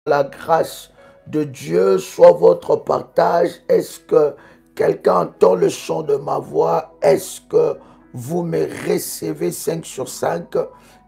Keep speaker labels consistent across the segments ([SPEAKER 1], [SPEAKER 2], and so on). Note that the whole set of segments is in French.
[SPEAKER 1] La grâce de Dieu soit votre partage. Est-ce que quelqu'un entend le son de ma voix? Est-ce que vous me recevez 5 sur 5?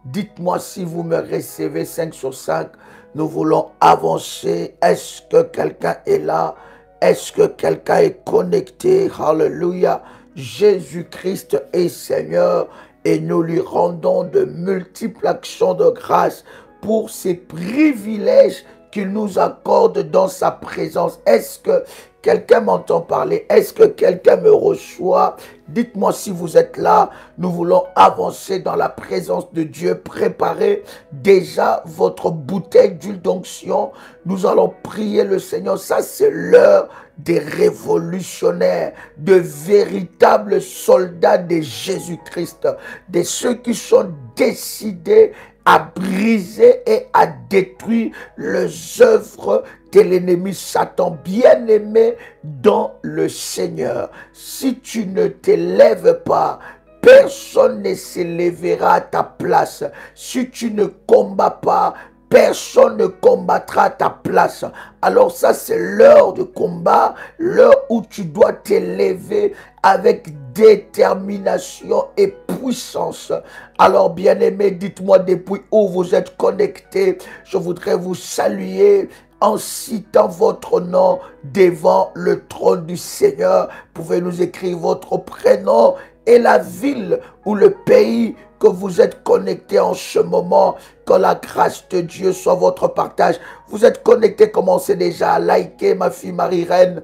[SPEAKER 1] Dites-moi si vous me recevez 5 sur 5. Nous voulons avancer. Est-ce que quelqu'un est là? Est-ce que quelqu'un est connecté? Alléluia. Jésus-Christ est Seigneur et nous lui rendons de multiples actions de grâce pour ces privilèges qu'il nous accorde dans sa présence. Est-ce que quelqu'un m'entend parler? Est-ce que quelqu'un me reçoit? Dites-moi si vous êtes là. Nous voulons avancer dans la présence de Dieu. Préparez déjà votre bouteille d'huile d'onction. Nous allons prier le Seigneur. Ça, c'est l'heure des révolutionnaires, de véritables soldats de Jésus-Christ, de ceux qui sont décidés à briser et à détruire les œuvres de l'ennemi Satan. Bien-aimé dans le Seigneur, si tu ne te lèves pas, personne ne se lèvera à ta place. Si tu ne combats pas, personne ne combattra à ta place. Alors ça, c'est l'heure de combat, l'heure où tu dois te lever avec détermination et puissance. Alors, bien-aimés, dites-moi depuis où vous êtes connectés. Je voudrais vous saluer en citant votre nom devant le trône du Seigneur. Vous pouvez nous écrire votre prénom et la ville ou le pays que vous êtes connectés en ce moment. Que la grâce de Dieu soit votre partage. Vous êtes connectés, commencez déjà à liker. Ma fille Marie-Reine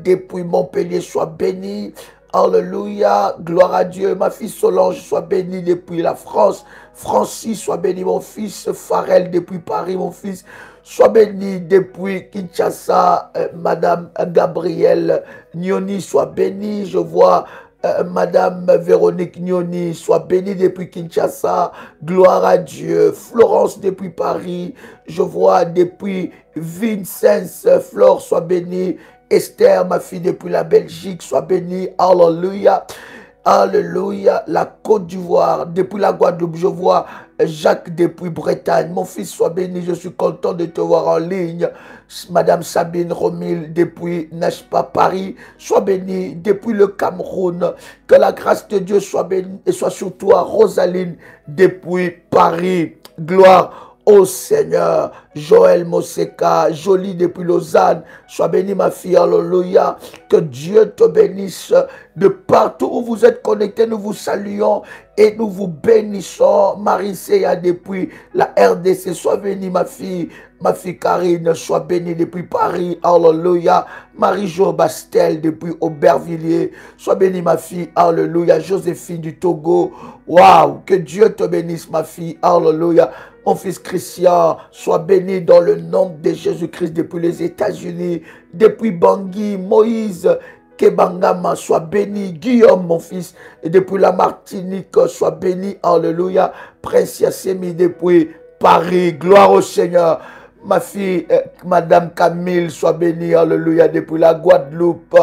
[SPEAKER 1] depuis Montpellier, soit bénie. Alléluia, gloire à Dieu. Ma fille Solange soit bénie depuis la France. Francis soit béni, mon fils. Farel depuis Paris, mon fils. Sois béni depuis Kinshasa. Madame Gabrielle Nioni soit bénie. Je vois Madame Véronique Nioni soit bénie depuis Kinshasa. Gloire à Dieu. Florence depuis Paris. Je vois depuis Vincennes. Flore soit bénie. Esther, ma fille depuis la Belgique, soit bénie. Alléluia. Alléluia. La Côte d'Ivoire, depuis la Guadeloupe, je vois Jacques depuis Bretagne. Mon fils, soit béni. Je suis content de te voir en ligne. Madame Sabine Romil depuis, n'est-ce pas, Paris, sois bénie. Depuis le Cameroun, que la grâce de Dieu soit bénie et soit sur toi. Rosaline depuis Paris. Gloire au Seigneur. Joël Moseka, Jolie depuis Lausanne, sois bénie ma fille, alléluia. Que Dieu te bénisse de partout où vous êtes connectés. Nous vous saluons et nous vous bénissons. Marie Seya depuis la RDC, sois bénie ma fille Karine, sois bénie depuis Paris, alléluia. Marie-Jo Bastel depuis Aubervilliers, sois bénie ma fille, alléluia. Joséphine du Togo, waouh, que Dieu te bénisse ma fille, alléluia. Mon fils Christian, sois béni dans le nom de Jésus-Christ depuis les États-Unis, depuis Bangui, Moïse, Kebangama, sois béni. Guillaume, mon fils, et depuis la Martinique, sois béni, alléluia. Prince Yassemi depuis Paris, gloire au Seigneur. Ma fille, Madame Camille, sois bénie, alléluia, depuis la Guadeloupe,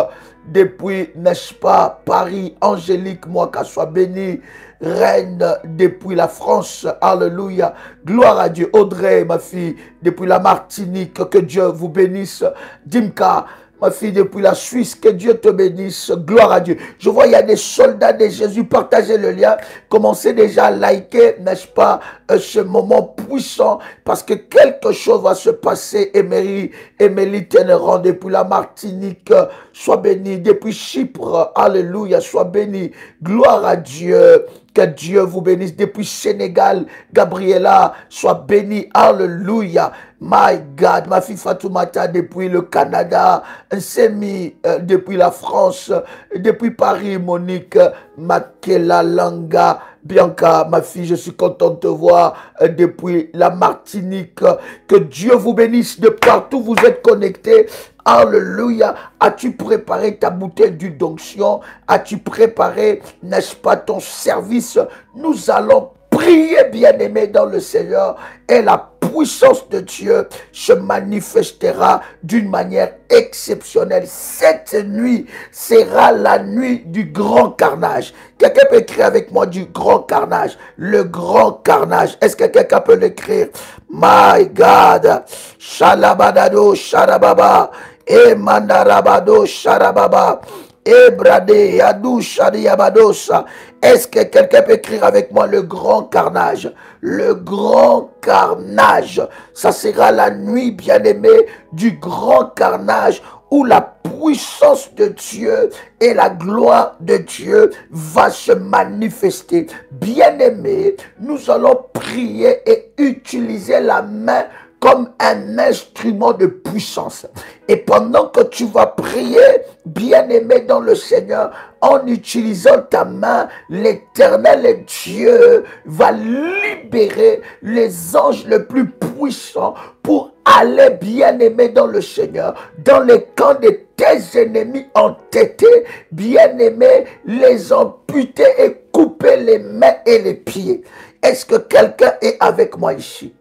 [SPEAKER 1] depuis, n'est-ce pas, Paris, Angélique, moi, qu'elle soit bénie. Reine depuis la France, alléluia, gloire à Dieu. Audrey, ma fille, depuis la Martinique, que Dieu vous bénisse. Dimka, ma fille, depuis la Suisse, que Dieu te bénisse, gloire à Dieu. Je vois, il y a des soldats de Jésus, partagez le lien, commencez déjà à liker, n'est-ce pas, ce moment puissant, parce que quelque chose va se passer. Émilie Ténéran, depuis la Martinique, sois béni, depuis Chypre, alléluia, sois béni, gloire à Dieu. Que Dieu vous bénisse depuis Sénégal. Gabriela, sois bénie. Alléluia. My God. Ma fille Fatoumata depuis le Canada. Nsemi depuis la France. Depuis Paris, Monique. Makela Langa. Bianca, ma fille, je suis content de te voir depuis la Martinique. Que Dieu vous bénisse de partout où vous êtes connectés. Alléluia. As-tu préparé ta bouteille d'huile d'onction? As-tu préparé, n'est-ce pas, ton service? Nous allons prier, bien-aimé dans le Seigneur, et la puissance de Dieu se manifestera d'une manière exceptionnelle. Cette nuit sera la nuit du grand carnage. Quelqu'un peut écrire avec moi du grand carnage. Le grand carnage. Est-ce que quelqu'un peut l'écrire? My God. Shalabadado, Sharababa. Et Mandarabado, Sharababa. Et Brade, Yadou, Shadiabadosa. Est-ce que quelqu'un peut écrire avec moi le grand carnage? Le grand carnage. Ça sera la nuit, bien-aimée, du grand carnage où la puissance de Dieu et la gloire de Dieu va se manifester. Bien-aimés, nous allons prier et utiliser la main comme un instrument de puissance. Et pendant que tu vas prier, bien-aimé dans le Seigneur, en utilisant ta main, l'Éternel Dieu va libérer les anges les plus puissants pour aller, bien-aimé dans le Seigneur, dans les camps de tes ennemis entêtés, bien-aimé, les amputer et couper les mains et les pieds. Est-ce que quelqu'un est avec moi ici?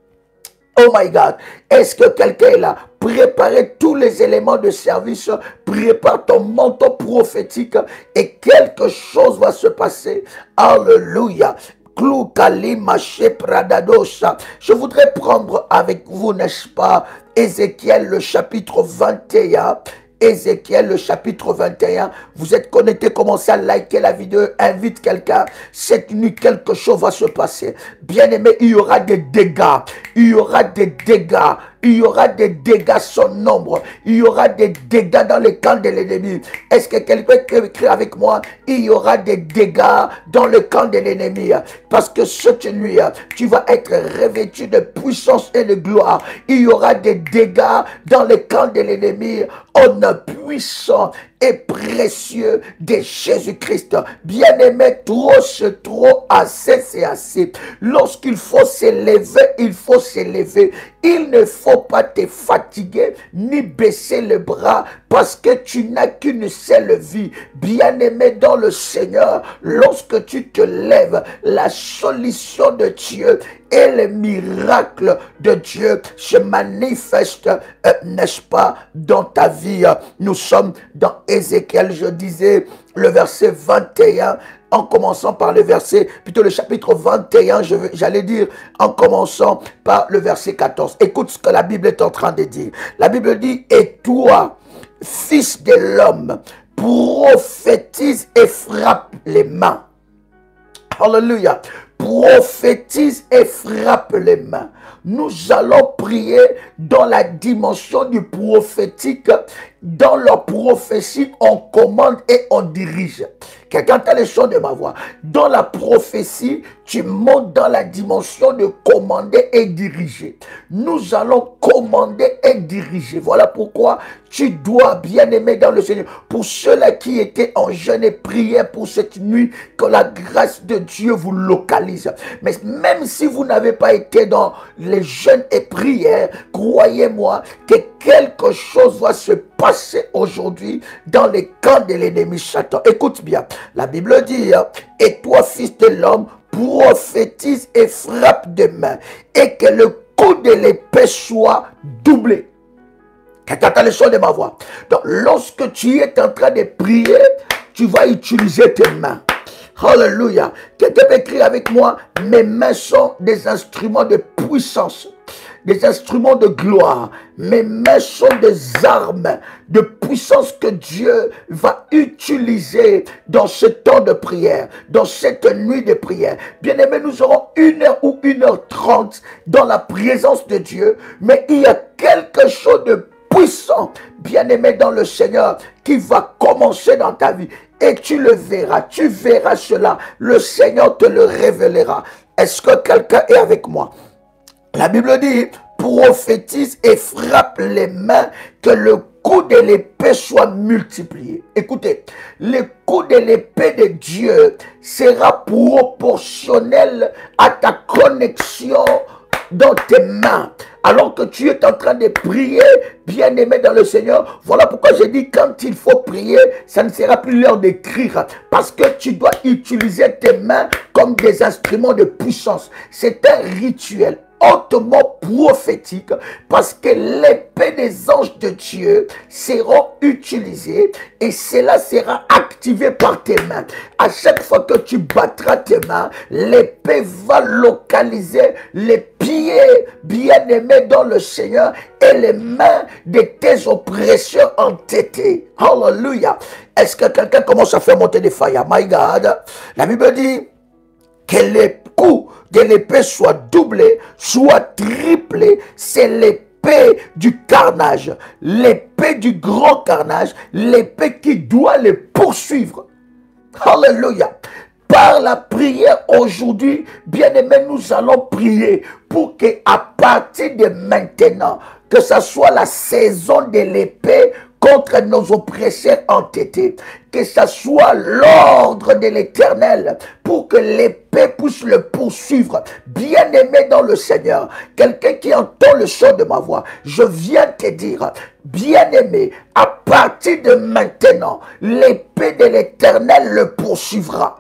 [SPEAKER 1] Oh my God, est-ce que quelqu'un est là? Préparez tous les éléments de service, prépare ton manteau prophétique et quelque chose va se passer. Alléluia. Je voudrais prendre avec vous, n'est-ce pas, Ézéchiel le chapitre 21. Ézéchiel, le chapitre 21. Vous êtes connectés, commencez à liker la vidéo, invite quelqu'un. Cette nuit, quelque chose va se passer. Bien aimé, il y aura des dégâts. Il y aura des dégâts. Il y aura des dégâts sans nombre. Il y aura des dégâts dans les camps de l'ennemi. Est-ce que quelqu'un peut écrire avec moi? Il y aura des dégâts dans le camp de l'ennemi. Parce que cette nuit, tu vas être revêtu de puissance et de gloire. Il y aura des dégâts dans le camp de l'ennemi. On a puissant et précieux de Jésus-Christ. Bien-aimé, trop c'est trop, assez c'est assez. Lorsqu'il faut s'élever, il faut s'élever. Il ne faut pas te fatiguer ni baisser les bras parce que tu n'as qu'une seule vie. Bien-aimé dans le Seigneur, lorsque tu te lèves, la solution de Dieu et le miracle de Dieu se manifeste, n'est-ce pas, dans ta vie. Nous sommes dans Ézéchiel, je disais, le verset 21, en commençant par le verset, plutôt le chapitre 21, j'allais dire, en commençant par le verset 14. Écoute ce que la Bible est en train de dire. La Bible dit, et toi, fils de l'homme, prophétise et frappe les mains. Alléluia. Prophétise et frappe les mains. Nous allons prier dans la dimension du prophétique. Dans leur prophétie, on commande et on dirige. Quelqu'un entend les sons de ma voix. Dans la prophétie, tu montes dans la dimension de commander et diriger. Nous allons commander et diriger. Voilà pourquoi tu dois, bien aimer dans le Seigneur. Pour ceux-là qui étaient en jeûne et prière pour cette nuit, que la grâce de Dieu vous localise. Mais même si vous n'avez pas été dans les jeûnes et prières, croyez-moi que quelque chose va se passer aujourd'hui dans les camps de l'ennemi Satan. Écoute bien, la Bible dit, et toi, fils de l'homme, prophétise et frappe de main, et que le coup de l'épée soit doublé. Quelqu'un le son de ma voix. Donc, lorsque tu es en train de prier, tu vas utiliser tes mains. Alléluia. Quelqu'un peut écrire avec moi, mes mains sont des instruments de puissance, des instruments de gloire. Mes mains sont des armes de puissance que Dieu va utiliser dans ce temps de prière, dans cette nuit de prière. Bien aimé, nous aurons 1h ou 1h30 dans la présence de Dieu, mais il y a quelque chose de puissant, bien aimé dans le Seigneur, qui va commencer dans ta vie. Et tu le verras, tu verras cela. Le Seigneur te le révélera. Est-ce que quelqu'un est avec moi? La Bible dit, prophétise et frappe les mains, que le coup de l'épée soit multiplié. Écoutez, le coup de l'épée de Dieu sera proportionnel à ta connexion dans tes mains. Alors que tu es en train de prier, bien-aimé dans le Seigneur, voilà pourquoi j'ai dit, quand il faut prier, ça ne sera plus l'heure d'écrire, parce que tu dois utiliser tes mains comme des instruments de puissance. C'est un rituel. hautement prophétique parce que l'épée des anges de Dieu sera utilisée et cela sera activé par tes mains. À chaque fois que tu battras tes mains, l'épée va localiser les pieds bien-aimés dans le Seigneur et les mains de tes oppresseurs entêtés. Hallelujah. Est-ce que quelqu'un commence à faire monter des failles? My God. La Bible dit que les coups de l'épée soient doublés, soient triplés. C'est l'épée du carnage, l'épée du grand carnage, l'épée qui doit les poursuivre. Alléluia. Par la prière aujourd'hui, bien-aimés, nous allons prier pour que à partir de maintenant, que ce soit la saison de l'épée contre nos oppresseurs entêtés, que ce soit l'ordre de l'Éternel pour que l'épée puisse le poursuivre. Bien-aimé dans le Seigneur, quelqu'un qui entend le son de ma voix, je viens te dire, bien-aimé, à partir de maintenant, l'épée de l'Éternel le poursuivra.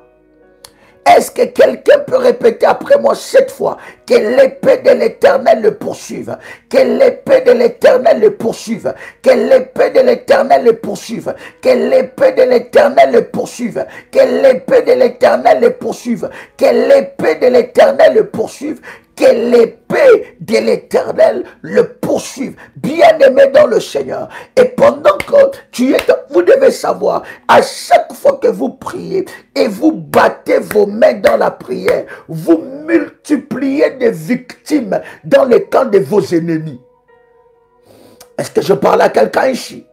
[SPEAKER 1] Est-ce que quelqu'un peut répéter après moi 7 fois que l'épée de l'Éternel le poursuive, que l'épée de l'Éternel le poursuive, que l'épée de l'Éternel le poursuive, que l'épée de l'Éternel le poursuive, que l'épée de l'Éternel le poursuive, que l'épée de l'Éternel le poursuive, que l'épée de l'Éternel le poursuive. Bien-aimé dans le Seigneur. Et pendant que tu es, vous devez savoir, à chaque fois que vous priez et vous battez vos mains dans la prière, vous multipliez des victimes dans les camps de vos ennemis. Est-ce que je parle à quelqu'un ici?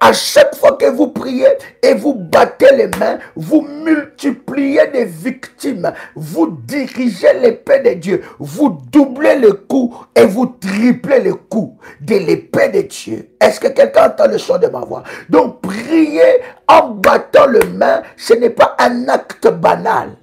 [SPEAKER 1] À chaque fois que vous priez et vous battez les mains, vous multipliez des victimes. Vous dirigez l'épée de Dieu. Vous doublez le coup et vous triplez le coup de l'épée de Dieu. Est-ce que quelqu'un entend le son de ma voix? Donc, prier en battant les mains, ce n'est pas un acte banal.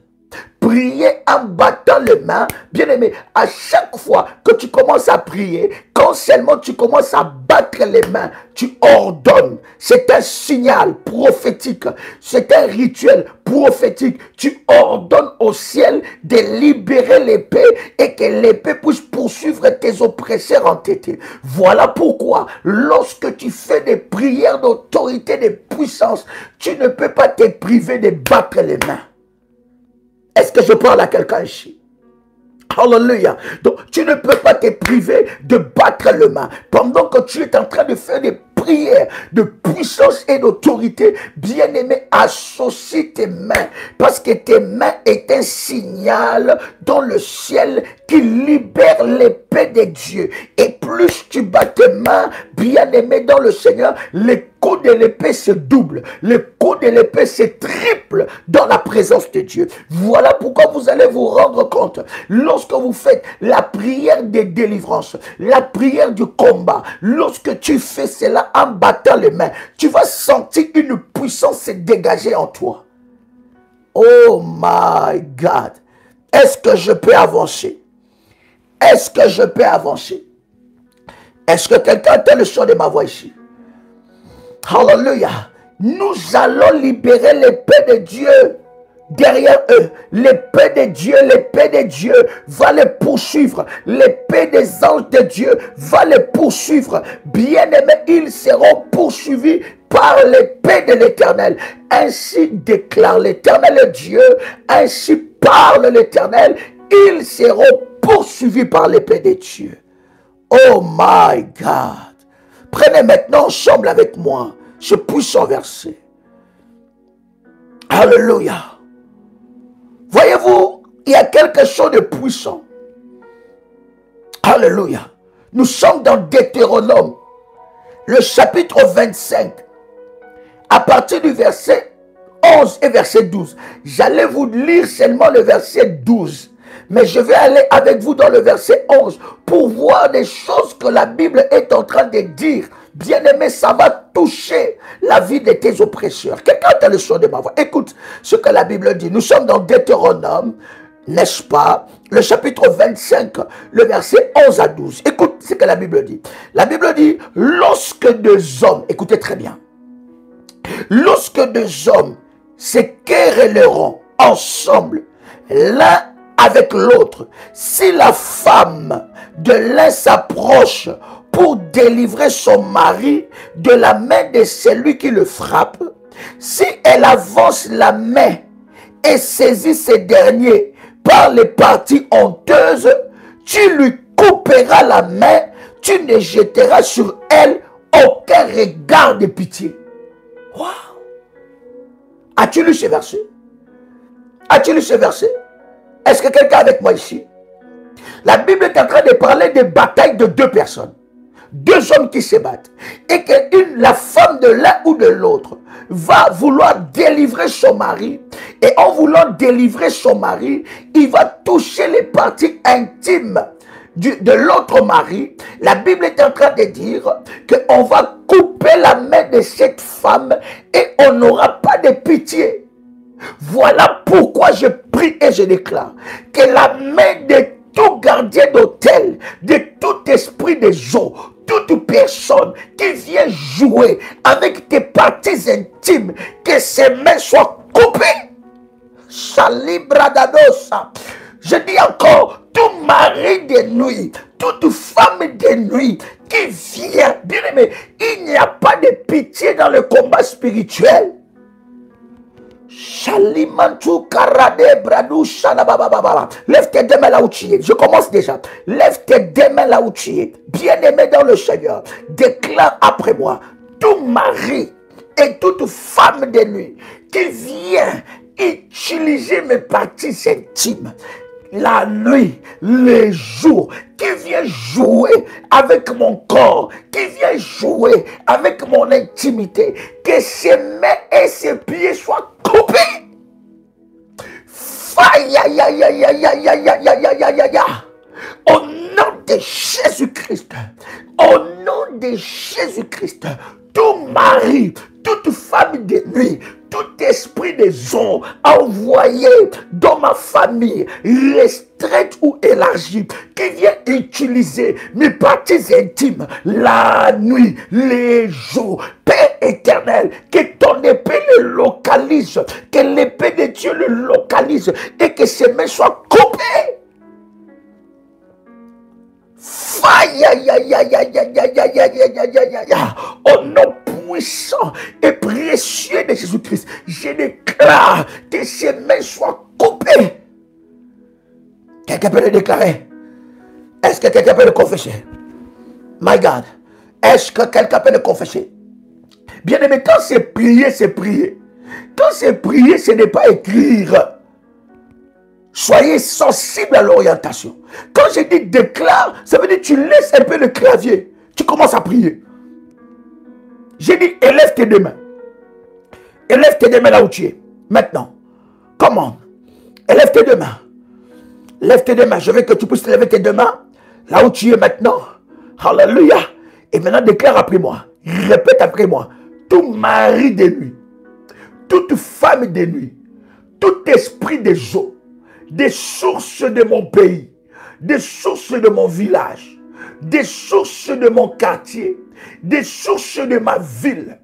[SPEAKER 1] Prier en battant les mains, bien aimé, à chaque fois que tu commences à prier, quand seulement tu commences à battre les mains, tu ordonnes. C'est un signal prophétique, c'est un rituel prophétique. Tu ordonnes au ciel de libérer l'épée et que l'épée puisse poursuivre tes oppresseurs entêtés. Voilà pourquoi, lorsque tu fais des prières d'autorité, de puissance, tu ne peux pas te priver de battre les mains. Est-ce que je parle à quelqu'un ici? Alléluia. Donc, tu ne peux pas te priver de battre les mains. Pendant que tu es en train de faire des prières de puissance et d'autorité, bien-aimé, associe tes mains. Parce que tes mains est un signal dans le ciel qui libère l'épée de Dieu. Et plus tu bats tes mains, bien-aimé dans le Seigneur, les coups de l'épée se doublent. Les coups de l'épée se triplent dans la présence de Dieu. Voilà pourquoi vous allez vous rendre compte. Lorsque vous faites la prière de délivrance, la prière du combat, lorsque tu fais cela en battant les mains, tu vas sentir une puissance se dégager en toi. Oh my God. Est-ce que je peux avancer? Est-ce que je peux avancer? Est-ce que quelqu'un entend le son de ma voix ici? Alléluia. Nous allons libérer l'épée de Dieu derrière eux. L'épée de Dieu va les poursuivre. L'épée des anges de Dieu va les poursuivre. Bien-aimés, ils seront poursuivis par l'épée de l'Éternel. Ainsi déclare l'Éternel Dieu, ainsi parle l'Éternel, ils seront poursuivis par l'épée de Dieu. Oh my God. Prenez maintenant ensemble avec moi ce puissant verset. Alléluia. Voyez-vous, il y a quelque chose de puissant. Alléluia. Nous sommes dans Deutéronome, le chapitre 25, à partir du verset 11 et verset 12. J'allais vous lire seulement le verset 12. Mais je vais aller avec vous dans le verset 11 pour voir des choses que la Bible est en train de dire. Bien-aimé, ça va toucher la vie de tes oppresseurs. Quelqu'un a le son de ma voix. Écoute ce que la Bible dit. Nous sommes dans Deutéronome, n'est-ce pas? Le chapitre 25, le verset 11 à 12. Écoute ce que la Bible dit. La Bible dit, lorsque deux hommes, écoutez très bien, lorsque deux hommes se querelleront ensemble, l'un avec l'autre. Si la femme de l'un s'approche pour délivrer son mari de la main de celui qui le frappe, si elle avance la main et saisit ces derniers par les parties honteuses, tu lui couperas la main, tu ne jetteras sur elle aucun regard de pitié. Wow! As-tu lu ce verset? As-tu lu ce verset? Est-ce que quelqu'un est avec moi ici? La Bible est en train de parler de bataille de deux personnes. Deux hommes qui se battent. Et que la femme de l'un ou de l'autre va vouloir délivrer son mari. Et en voulant délivrer son mari, il va toucher les parties intimes de l'autre mari. La Bible est en train de dire qu'on va couper la main de cette femme et on n'aura pas de pitié. Voilà pourquoi je prie et je déclare que la main de tout gardien d'hôtel, de tout esprit de jour, toute personne qui vient jouer avec tes parties intimes, que ses mains soient coupées. Salibradadosa. Je dis encore, tout mari de nuit, toute femme de nuit qui vient, bien aimé, il n'y a pas de pitié dans le combat spirituel. Lève tes deux mains là où tu es. Je commence déjà. Lève tes deux mains là où tu es. Bien-aimé dans le Seigneur, déclare après moi, tout mari et toute femme de nuit qui vient utiliser mes parties intimes, la nuit, les jours, qui vient jouer avec mon corps, qui vient jouer avec mon intimité, que ses mains et ses pieds soient coupés. Au nom de Jésus-Christ, au nom de Jésus-Christ, tout mari, toute femme de nuit, tout esprit des hommes envoyé dans ma famille, restreinte ou élargie, qui vient utiliser mes parties intimes, la nuit, les jours, Père éternel, que ton épée le localise, que l'épée de Dieu le localise et que ses mains soient coupées. Au nom puissant et précieux de Jésus-Christ, je déclare que ses mains soient coupées. Quelqu'un peut le déclarer? Est-ce que quelqu'un peut le confesser? My God, est-ce que quelqu'un peut le confesser? Bien aimé, quand c'est prier, c'est prier. Quand c'est prier, ce n'est pas écrire. Soyez sensible à l'orientation. Quand je dis déclare, ça veut dire que tu laisses un peu le clavier. Tu commences à prier. J'ai dit élève tes deux mains. Élève tes deux mains là où tu es. Maintenant. Comment? Élève tes deux mains. Lève tes deux mains. Je veux que tu puisses lever tes deux mains là où tu es maintenant. Alléluia. Et maintenant déclare après moi. Répète après moi. Tout mari de nuit, toute femme de nuit, tout esprit des eaux, des sources de mon pays, des sources de mon village, des sources de mon quartier, des sources de ma ville,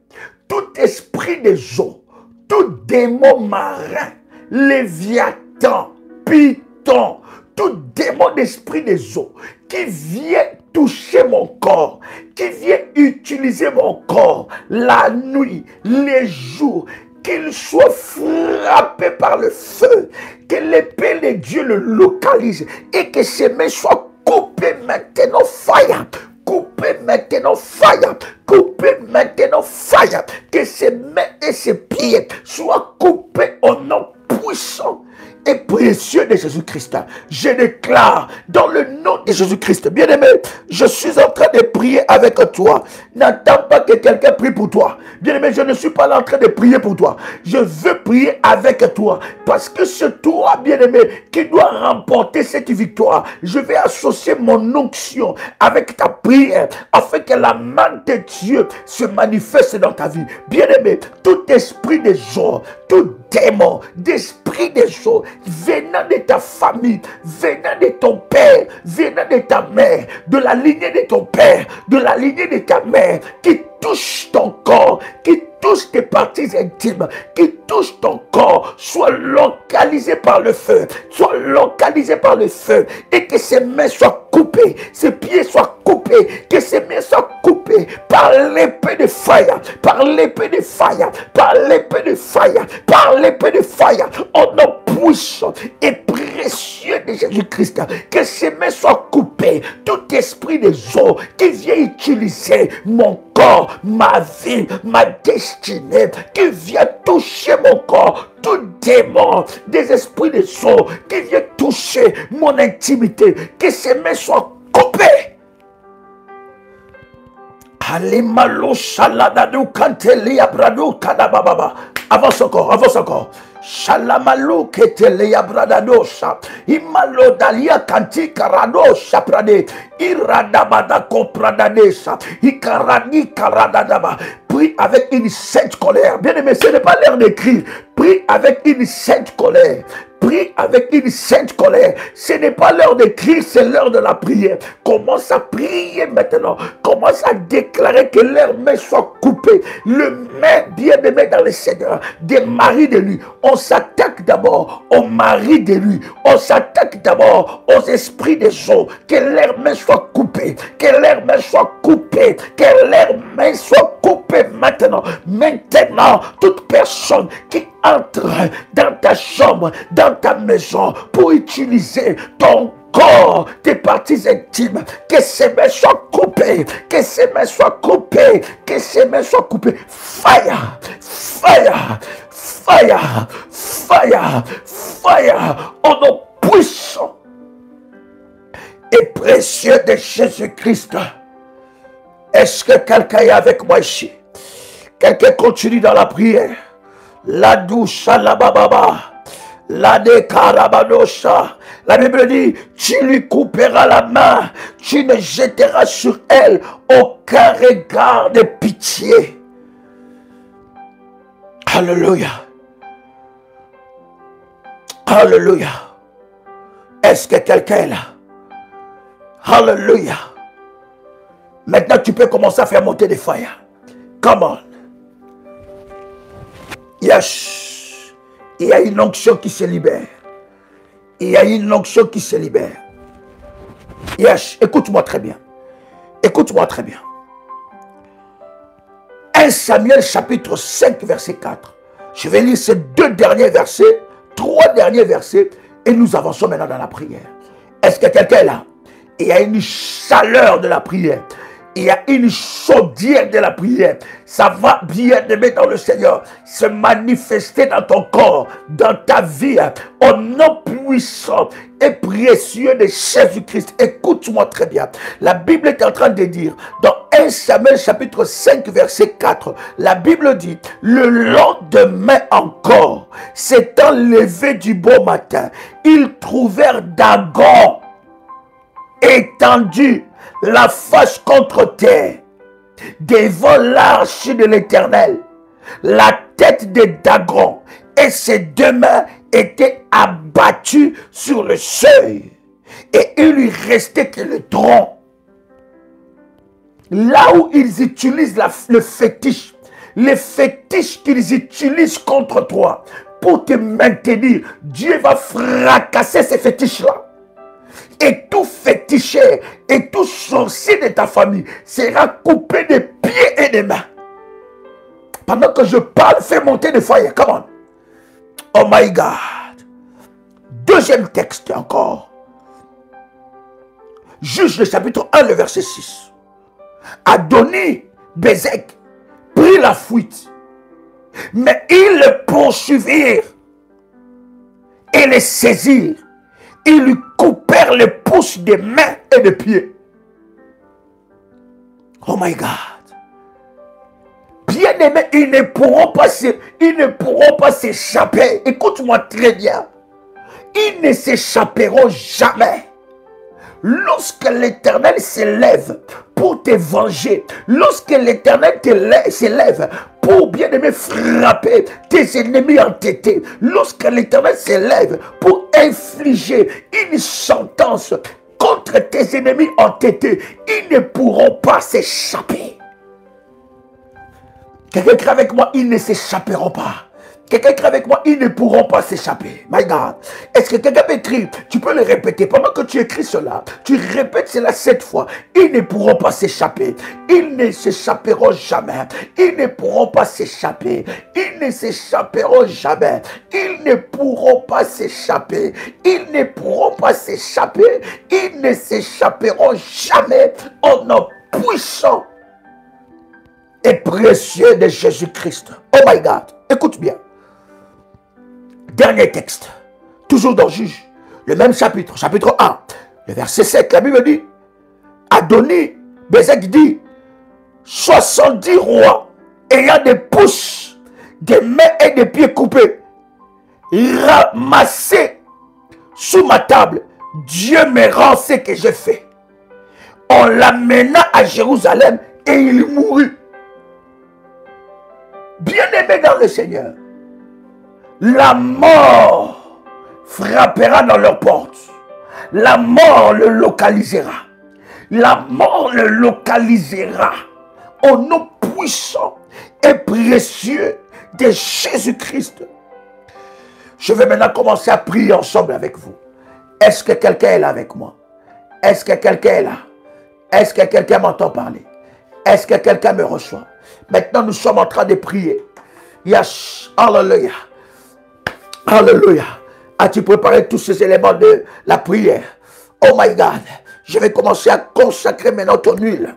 [SPEAKER 1] tout esprit des eaux, tout démon marin, léviathan, python, tout démon d'esprit des eaux qui vient toucher mon corps, qui vient utiliser mon corps la nuit, les jours, qu'il soit frappé par le feu, que l'épée de Dieu le localise et que ses mains soient coupées maintenant, fire. Coupez maintenant, fire. Coupez maintenant, fire. Que ses mains et ses pieds soient coupés au nom puissant et précieux de Jésus-Christ. Je déclare dans le nom de Jésus-Christ, bien-aimé, je suis en train de prier avec toi. N'attends pas que quelqu'un prie pour toi. Bien-aimé, je ne suis pas là en train de prier pour toi. Je veux prier avec toi parce que c'est toi, bien-aimé, qui dois remporter cette victoire. Je vais associer mon onction avec ta prière afin que la main de Dieu se manifeste dans ta vie. Bien-aimé, tout esprit des jours, tout démon d'esprit des jours venant de ta famille, venant de ton père, venant de ta mère, de la lignée de ton père, de la lignée de ta mère, qui touche ton corps, qui touche tes parties intimes, qui touche ton corps, soit localisé par le feu, soit localisé par le feu, et que ses mains soient coupées, ses pieds soient coupés, que ses mains soient coupées par l'épée de fire, par l'épée de fire, par l'épée de fire, par l'épée de fire, au nom puissant et précieux de Jésus-Christ, que ses mains soient coupées, tout esprit des eaux qui vient utiliser mon corps, ma vie, ma destinée, qui vient toucher mon corps, tout démon des esprits des eaux qui vient toucher mon intimité, que ses mains soient coupées. Avance encore, avance encore. Shalamalu ketelia bradadosha. Imalo dalia kanti karadosha prade. Iradabada kopradadesha. Ikarani karadadaba. Prie avec une sainte colère. Bien aimé, ce n'est pas l'heure d'écrire. Prie avec une sainte colère. Prie avec une sainte colère. Ce n'est pas l'heure d'écrire, c'est l'heure de la prière. Commence à prier maintenant. Commence à déclarer que leurs mains soient coupées. Le main bien-aimé dans le Seigneur, des maris de lui. On s'attaque d'abord aux maris de lui. On s'attaque d'abord aux esprits des eaux. Que leurs mains soient coupées. Que leurs mains soient coupées. Que leurs mains soient coupées maintenant. Maintenant, toute personne qui entre dans ta chambre, dans ta maison, pour utiliser ton corps, tes parties intimes, que ces mains soient coupées, que ces mains soient coupées, que ces mains soient coupées. Fire, fire, fire, fire, fire, au nom puissant et précieux de Jésus-Christ. Est-ce que quelqu'un est avec moi ici? Quelqu'un continue dans la prière. La douche, la bababa, la décarabadocha. La Bible dit, tu lui couperas la main, tu ne jetteras sur elle aucun regard de pitié. Alléluia. Alléluia. Est-ce que quelqu'un est là? Alléluia. Maintenant, tu peux commencer à faire monter des fire. Come on. Yes. Il y a une onction qui se libère. Il y a une onction qui se libère. Yes. Écoute-moi très bien. Écoute-moi très bien. 1 Samuel chapitre 5 verset 4. Je vais lire ces deux derniers versets, trois derniers versets, et nous avançons maintenant dans la prière. Est-ce que quelqu'un est là? Il y a une chaleur de la prière. Il y a une chaudière de la prière. Ça va bien aimer dans le Seigneur se manifester dans ton corps, dans ta vie, au nom puissant et précieux de Jésus-Christ. Écoute-moi très bien. La Bible est en train de dire, dans 1 Samuel chapitre 5 verset 4, la Bible dit, le lendemain encore, s'étant levé du beau matin, ils trouvèrent Dagon étendu, la face contre terre, devant l'arche de l'Éternel. La tête de Dagon et ses deux mains étaient abattues sur le seuil. Et il lui restait que le tronc. Là où ils utilisent le fétiche, les fétiches qu'ils utilisent contre toi pour te maintenir, Dieu va fracasser ces fétiches-là. Et tout féticheur et tout sorcier de ta famille sera coupé des pieds et des mains. Pendant que je parle, fais monter des fire. Come on. Oh my God. Deuxième texte encore. Juge le chapitre 1, le verset 6. Adoni Bézek prit la fuite. Mais ils le poursuivirent et le saisirent. Ils lui coupèrent les pouces des mains et des pieds. Oh my God. Bien aimé, ils ne pourront pas s'échapper. Écoute-moi très bien. Ils ne s'échapperont jamais. Lorsque l'Éternel s'élève pour te venger, lorsque l'Éternel s'élève pour bien aimer frapper tes ennemis entêtés, lorsque l'Éternel s'élève pour infliger une sentence contre tes ennemis entêtés, ils ne pourront pas s'échapper. Quelqu'un crie avec moi, ils ne s'échapperont pas. Quelqu'un crie avec moi, ils ne pourront pas s'échapper. My God. Est-ce que quelqu'un peut écrire? Tu peux le répéter. Pendant que tu écris cela, tu répètes cela 7 fois. Ils ne pourront pas s'échapper. Ils ne s'échapperont jamais. Ils ne pourront pas s'échapper. Ils ne s'échapperont jamais. Ils ne pourront pas s'échapper. Ils ne pourront pas s'échapper. Ils ne s'échapperont jamais au nom puissant et précieux de Jésus-Christ. Oh my God. Écoute bien. Dernier texte, toujours dans Juge, le même chapitre, chapitre 1, le verset 7, la Bible dit, Adoni, Bézek dit, 70 rois ayant des pouces, des mains et des pieds coupés, ramassés sous ma table, Dieu me rend ce que j'ai fait. On l'amena à Jérusalem et il mourut. Bien-aimé dans le Seigneur, la mort frappera dans leurs portes. La mort le localisera. La mort le localisera. Au nom puissant et précieux de Jésus-Christ. Je vais maintenant commencer à prier ensemble avec vous. Est-ce que quelqu'un est là avec moi? Est-ce que quelqu'un est là? Est-ce que quelqu'un m'entend parler? Est-ce que quelqu'un me reçoit? Maintenant, nous sommes en train de prier. Yes, hallelujah. Alléluia. As-tu préparé tous ces éléments de la prière? Oh my God. Je vais commencer à consacrer maintenant ton huile.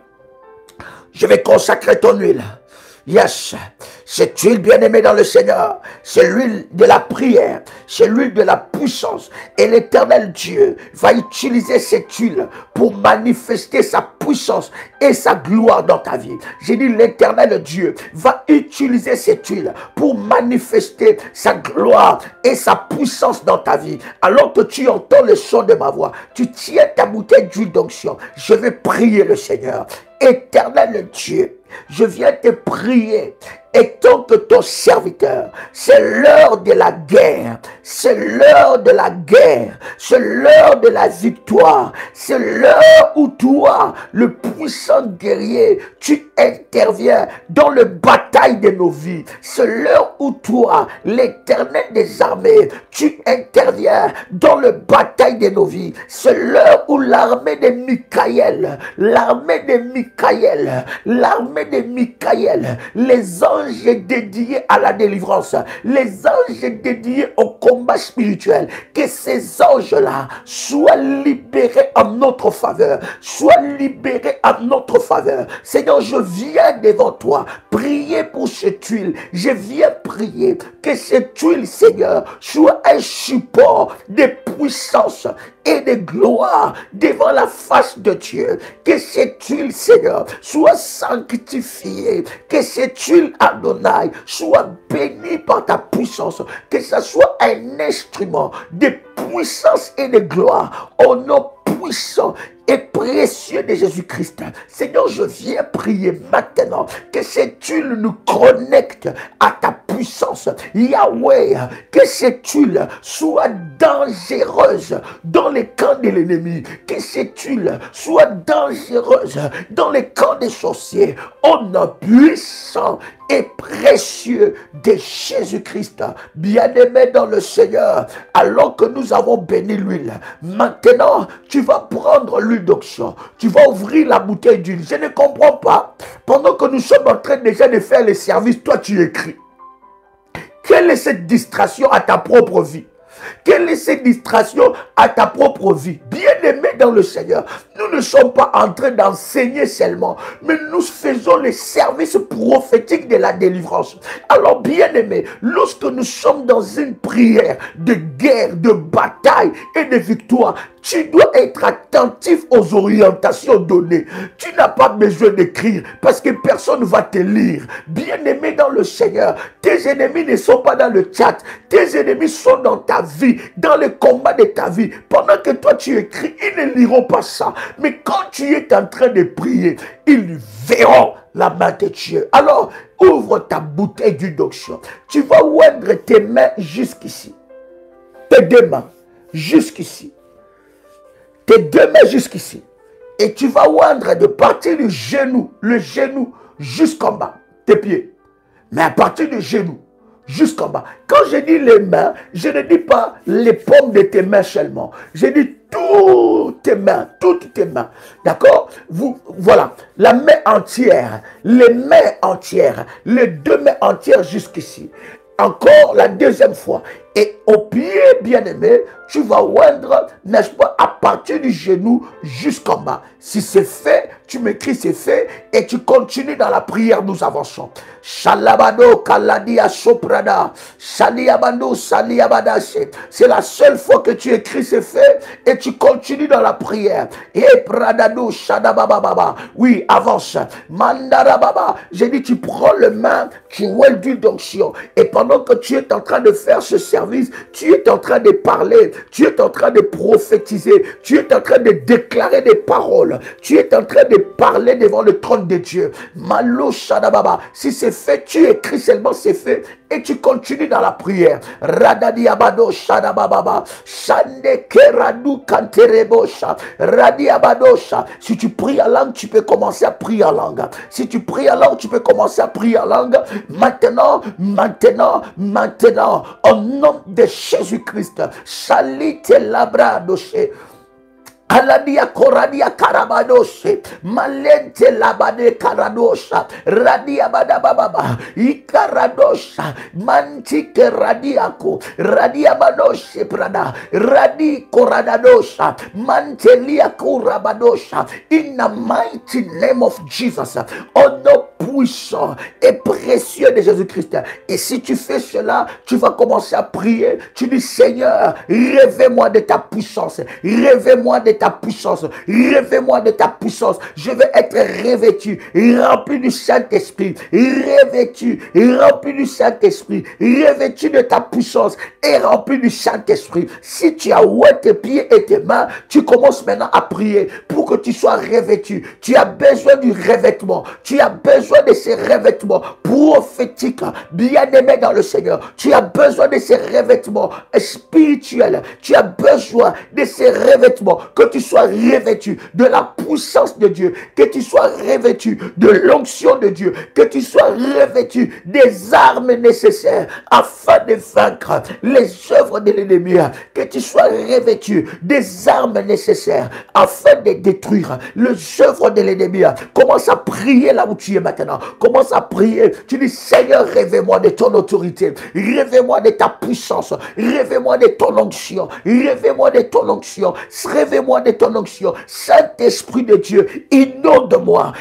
[SPEAKER 1] Je vais consacrer ton huile. Yes. Cette huile bien-aimée dans le Seigneur, c'est l'huile de la prière, c'est l'huile de la puissance. Et l'Éternel Dieu va utiliser cette huile pour manifester sa puissance et sa gloire dans ta vie. J'ai dit l'Éternel Dieu va utiliser cette huile pour manifester sa gloire et sa puissance dans ta vie. Alors que tu entends le son de ma voix, tu tiens ta bouteille d'huile d'onction. Je vais prier le Seigneur. Éternel Dieu, je viens te prier. Et tant que ton serviteur, c'est l'heure de la guerre, c'est l'heure de la guerre, c'est l'heure de la victoire, c'est l'heure où toi, le puissant guerrier, tu interviens dans la bataille de nos vies. C'est l'heure où toi, l'Éternel des armées, tu interviens dans la bataille de nos vies. C'est l'heure où l'armée de Michaël, les anges dédiés à la délivrance, les anges dédiés au combat spirituel, que ces anges-là soient libérés en notre faveur, soient libérés en notre faveur. Seigneur, je viens devant toi, prier pour cette huile. Je viens prier que cette huile, Seigneur, soit un support de puissance et de gloire devant la face de Dieu. Que cette huile, Seigneur, soit sanctifiée. Que cette huile, Adonai, soit bénie par ta puissance. Que ce soit un instrument de puissance et de gloire au nom puissant et précieux de Jésus-Christ. Seigneur, je viens prier maintenant que cette huile nous connecte à ta puissance. Yahweh, que cette huile soit dangereuse dans les camps de l'ennemi. Que cette huile soit dangereuse dans les camps des sorciers. Au nom puissant et précieux de Jésus-Christ. Bien-aimé dans le Seigneur, alors que nous avons béni l'huile, maintenant tu vas prendre l'huile d'onction, tu vas ouvrir la bouteille d'huile. Je ne comprends pas, pendant que nous sommes en train déjà de faire les services, toi tu écris. Quelle est cette distraction à ta propre vie? Quelle est cette distraction à ta propre vie? Bien-aimé dans le Seigneur, nous ne sommes pas en train d'enseigner seulement, mais nous faisons les services prophétiques de la délivrance. Alors, bien-aimé, lorsque nous sommes dans une prière de guerre, de bataille et de victoire, tu dois être attentif aux orientations données. Tu n'as pas besoin d'écrire parce que personne ne va te lire. Bien-aimé dans le Seigneur, tes ennemis ne sont pas dans le chat. Tes ennemis sont dans ta vie, dans le combat de ta vie. Pendant que toi tu écris, ils ne liront pas ça. Mais quand tu es en train de prier, ils verront la main de Dieu. Alors, ouvre ta bouteille d'huile d'onction. Tu vas oindre tes mains jusqu'ici. Tes deux mains jusqu'ici. Tes deux mains jusqu'ici. Et tu vas oindre de partir du genou, le genou jusqu'en bas, tes pieds. Mais à partir du genou, jusqu'en bas. Quand je dis les mains, je ne dis pas les paumes de tes mains seulement. Je dis toutes tes mains. D'accord? Voilà, la main entière, les mains entières, les deux mains entières jusqu'ici. Encore la deuxième fois. Et au pied, bien-aimé, tu vas oindre, n'est-ce pas, à partir du genou jusqu'en bas. Si c'est fait, tu m'écris c'est fait et tu continues dans la prière, nous avançons. Shalabado kaladia soprada, shaliabando saliabadache. C'est la seule fois que tu écris c'est fait et tu continues dans la prière. Et pradado shadabababa. Oui, avance. Mandarababa. J'ai dit tu prends le main, tu ouèles d'huile d'onction. Et pendant que tu es en train de faire ce service, tu es en train de parler, tu es en train de prophétiser, tu es en train de déclarer des paroles, tu es en train de parler devant le trône de Dieu. Malo Shadababa. Si c'est fait, tu écris seulement c'est fait et tu continues dans la prière. Radadi Abado Shadababa. Shande Keradu Kanterebosha. Radi Abadosha. Si tu pries en langue, tu peux commencer à prier en langue. Si tu pries en langue, tu peux commencer à prier en langue. Maintenant, au nom de Jésus-Christ. Salite Labradoshe. Aladia koradia karabadoshe, malente labade karadosha, radia badababa, ikaradosha, mantike radiako, radia badoshe prada, radi koradadosha, mantelia kurabadosha, in the mighty name of Jesus, au nom puissant et précieux de Jésus-Christ. Et si tu fais cela, tu vas commencer à prier, tu dis Seigneur, révèle-moi de ta puissance, révèle-moi de ta puissance, révèle-moi de ta puissance. Je veux être revêtu, rempli du Saint-Esprit, revêtu, rempli du Saint-Esprit, revêtu de ta puissance et rempli du Saint-Esprit. Si tu as oué tes pieds et tes mains, tu commences maintenant à prier pour que tu sois revêtu. Tu as besoin du revêtement, tu as besoin de ces revêtements prophétiques, bien-aimés dans le Seigneur. Tu as besoin de ces revêtements spirituels, tu as besoin de ces revêtements, que tu sois revêtu de la puissance de Dieu, que tu sois revêtu de l'onction de Dieu, que tu sois revêtu des armes nécessaires afin de vaincre les œuvres de l'ennemi, que tu sois revêtu des armes nécessaires afin de détruire les œuvres de l'ennemi. Commence à prier là où tu es maintenant, commence à prier, tu dis Seigneur, révèle-moi de ton autorité, révèle-moi de ta puissance, révèle-moi de ton onction, révèle-moi de ton onction, révèle-moi de ton onction. Saint-Esprit de Dieu, inonde-moi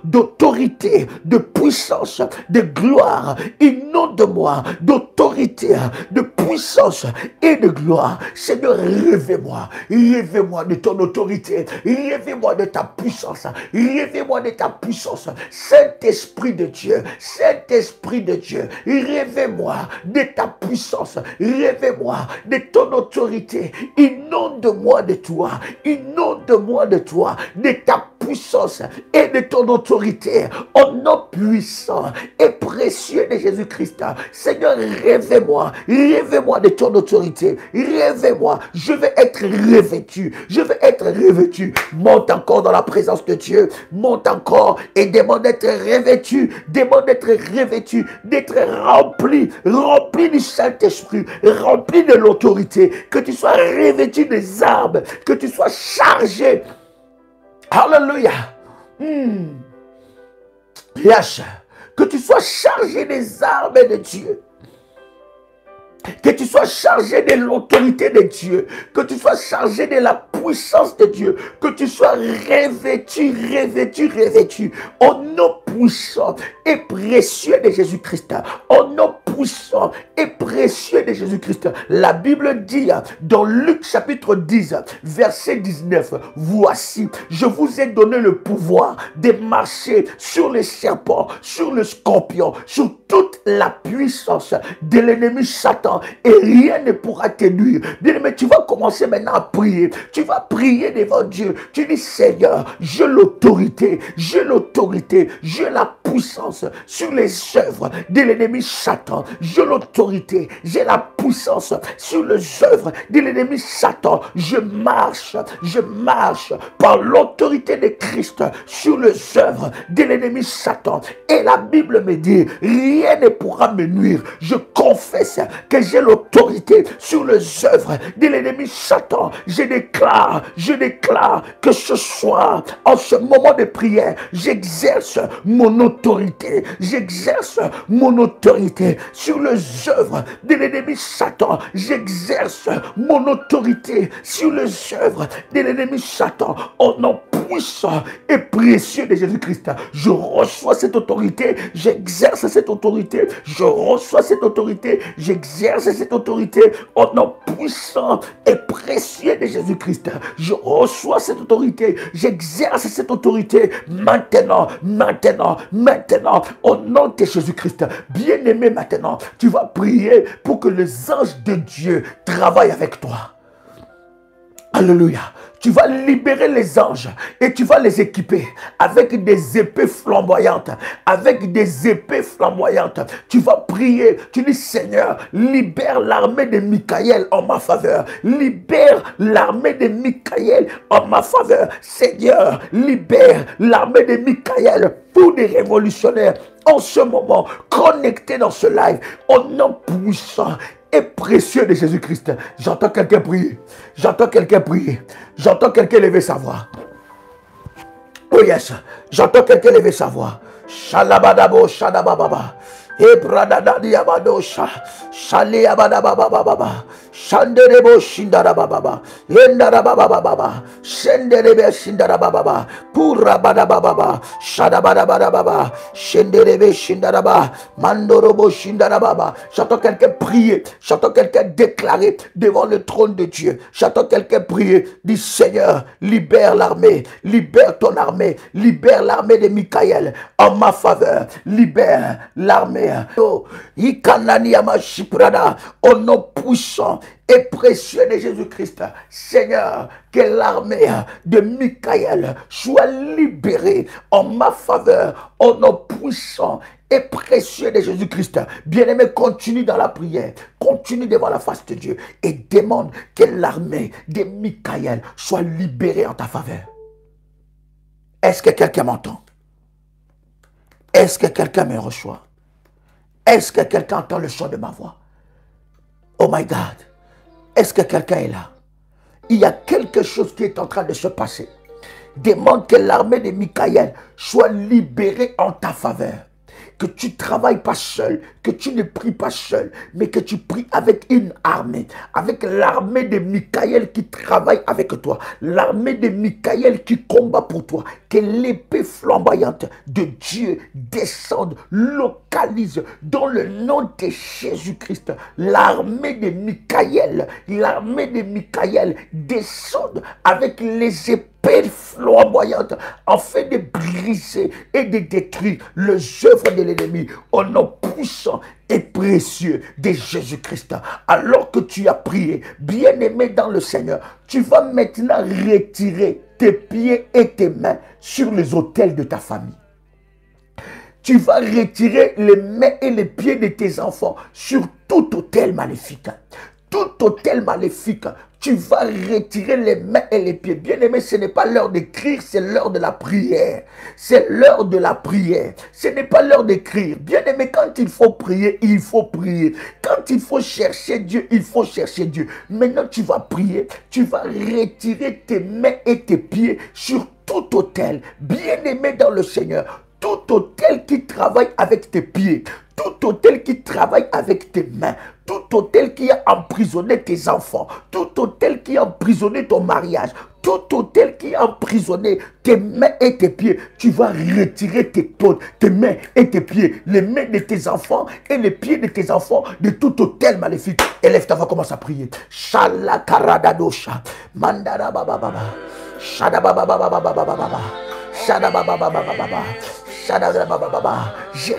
[SPEAKER 1] d'autorité, de puissance, de gloire, inonde-moi d'autorité, de puissance et de gloire. Seigneur, révèle-moi de ton autorité, révèle-moi de ta puissance, révèle-moi de ta puissance. Saint-Esprit de Dieu, Saint-Esprit de Dieu, révèle-moi de ta puissance, révèle-moi de ton autorité, inonde-moi de toi, inonde-moi de toi, de ta puissance et de ton autorité, au nom puissant et précieux de Jésus-Christ. Seigneur, révèle-moi de ton autorité, révèle-moi, je veux être revêtu, monte encore dans la présence de Dieu, monte encore et demande d'être revêtu, d'être rempli du Saint-Esprit, rempli de l'autorité, que tu sois revêtu des armes, que tu sois chargé. Alléluia. Yes. Que tu sois chargé des armes de Dieu. Que tu sois chargé de l'autorité de Dieu. Que tu sois chargé de la puissance de Dieu. Que tu sois revêtu. Au nom puissant et précieux de Jésus-Christ. Au nom puissant et précieux de Jésus-Christ. La Bible dit dans Luc chapitre 10, verset 19. Voici, je vous ai donné le pouvoir de marcher sur les serpents, sur le scorpion, sur toute la puissance de l'ennemi Satan, et rien ne pourra te nuire. Mais tu vas commencer maintenant à prier. Tu vas prier devant Dieu. Tu dis Seigneur, j'ai l'autorité, j'ai la puissance sur les œuvres de l'ennemi Satan. j'ai l'autorité, j'ai la puissance sur les œuvres de l'ennemi Satan. Je marche par l'autorité de Christ sur les œuvres de l'ennemi Satan. Et la Bible me dit, rien ne pourra me nuire. Je confesse que j'ai l'autorité sur les œuvres de l'ennemi Satan. Je déclare que ce soir, en ce moment de prière, j'exerce mon autorité. J'exerce mon autorité sur les œuvres de l'ennemi Satan. J'exerce mon autorité sur les œuvres de l'ennemi Satan. Au nom puissant et précieux de Jésus-Christ, je reçois cette autorité, j'exerce cette autorité, je reçois cette autorité, j'exerce cette autorité au nom puissant et précieux de Jésus-Christ. Je reçois cette autorité, j'exerce cette autorité maintenant, au nom de Jésus-Christ. Bien-aimé, maintenant, tu vas prier pour que les anges de Dieu travaillent avec toi. Alléluia. Tu vas libérer les anges et tu vas les équiper avec des épées flamboyantes. Avec des épées flamboyantes. Tu vas prier. Tu dis, Seigneur, libère l'armée de Michaël en ma faveur. Libère l'armée de Michaël en ma faveur. Seigneur, libère l'armée de Michaël pour des révolutionnaires en ce moment connectés dans ce live. Au nom puissant et précieux de Jésus-Christ. J'entends quelqu'un prier. J'entends quelqu'un prier. J'entends quelqu'un lever sa voix. Oh yes. J'entends quelqu'un lever sa voix. Shalabadabo, shadabababa. Ebradadadi abadosha. Shali abadabababa. Shanderebo shindarabababa. Yendarabababa. Shenderebe shindarabababa. Purabadabababa. Shadabadabababa. Shenderebe shindaraba. Mandorobo shindarababa. J'entends quelqu'un prier. J'entends quelqu'un déclarer devant le trône de Dieu. J'entends quelqu'un prier. Dis, Seigneur, libère l'armée. Libère ton armée. Libère l'armée de Michaël en ma faveur. Libère l'armée. Oh, au nom puissant et précieux de Jésus-Christ, Seigneur, que l'armée de Michaël soit libérée en ma faveur, au nom puissant et précieux de Jésus-Christ. Bien-aimé, continue dans la prière, continue devant la face de Dieu et demande que l'armée de Michaël soit libérée en ta faveur. Est-ce que quelqu'un m'entend? Est-ce que quelqu'un me reçoit? Est-ce que quelqu'un entend le son de ma voix? Oh my God! Est-ce que quelqu'un est là? Il y a quelque chose qui est en train de se passer. Demande que l'armée de Michaël soit libérée en ta faveur. Que tu ne travailles pas seul, que tu ne pries pas seul, mais que tu pries avec une armée, avec l'armée de Michaël qui travaille avec toi, l'armée de Michaël qui combat pour toi, que l'épée flamboyante de Dieu descende, localise dans le nom de Jésus-Christ. L'armée de Michaël descende avec les épées flamboyante afin de briser et de détruire les œuvres de l'ennemi au nom puissant et précieux de Jésus-Christ. Alors que tu as prié, bien-aimé dans le Seigneur, tu vas maintenant retirer tes pieds et tes mains sur les autels de ta famille. Tu vas retirer les mains et les pieds de tes enfants sur tout autel maléfique. Tout autel maléfique, tu vas retirer les mains et les pieds. Bien-aimé, ce n'est pas l'heure d'écrire, c'est l'heure de la prière. C'est l'heure de la prière. Ce n'est pas l'heure d'écrire. Bien-aimé, quand il faut prier, il faut prier. Quand il faut chercher Dieu, il faut chercher Dieu. Maintenant, tu vas prier. Tu vas retirer tes mains et tes pieds sur tout autel. Bien-aimé dans le Seigneur, tout autel qui travaille avec tes pieds, tout autel qui travaille avec tes mains, tout autel qui a emprisonné tes enfants, tout autel qui a emprisonné ton mariage, tout autel qui a emprisonné tes mains et tes pieds, tu vas retirer tes mains et tes pieds, les mains de tes enfants et les pieds de tes enfants de tout autel maléfique. Élève ta voix, commence à prier. Shalakaradadosha, mandara baba baba, shada baba baba baba baba, shada baba baba baba. Je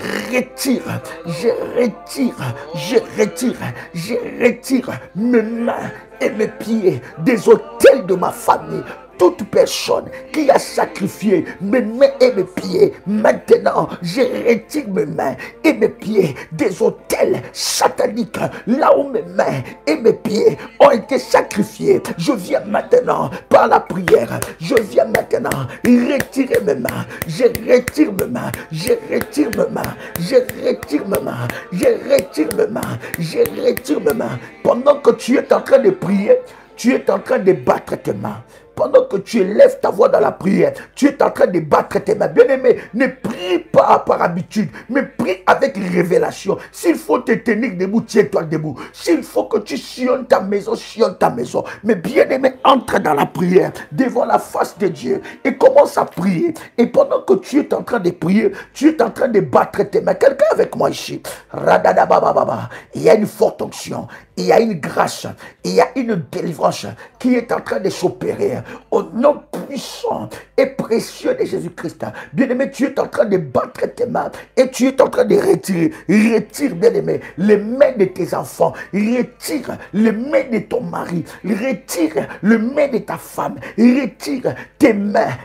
[SPEAKER 1] retire mes mains et mes pieds des autels de ma famille toute personne qui a sacrifié mes mains et mes pieds, maintenant, je retire mes mains et mes pieds des autels sataniques, là où mes mains et mes pieds ont été sacrifiés. Je viens maintenant, par la prière, je viens maintenant retirer mes mains. Je retire mes mains, je retire mes mains, je retire mes mains, je retire mes mains, je retire mes mains. Pendant que tu es en train de prier, tu es en train de battre tes mains. Pendant que tu élèves ta voix dans la prière, tu es en train de battre tes mains. Bien-aimé, ne prie pas par habitude, mais prie avec révélation. S'il faut te tenir debout, tiens-toi debout. S'il faut que tu sillonnes ta maison, sillonne ta maison. Mais bien-aimé, entre dans la prière, devant la face de Dieu, et commence à prier. Et pendant que tu es en train de prier, tu es en train de battre tes mains. Quelqu'un avec moi ici. Radadabababa. Il y a une forte onction, il y a une grâce, il y a une délivrance qui est en train de s'opérer. Au nom puissant et précieux de Jésus-Christ. Bien-aimé, tu es en train de battre tes mains et tu es en train de retirer. Retire, bien-aimé, les mains de tes enfants. Retire les mains de ton mari. Retire les mains de ta femme. Retire tes mains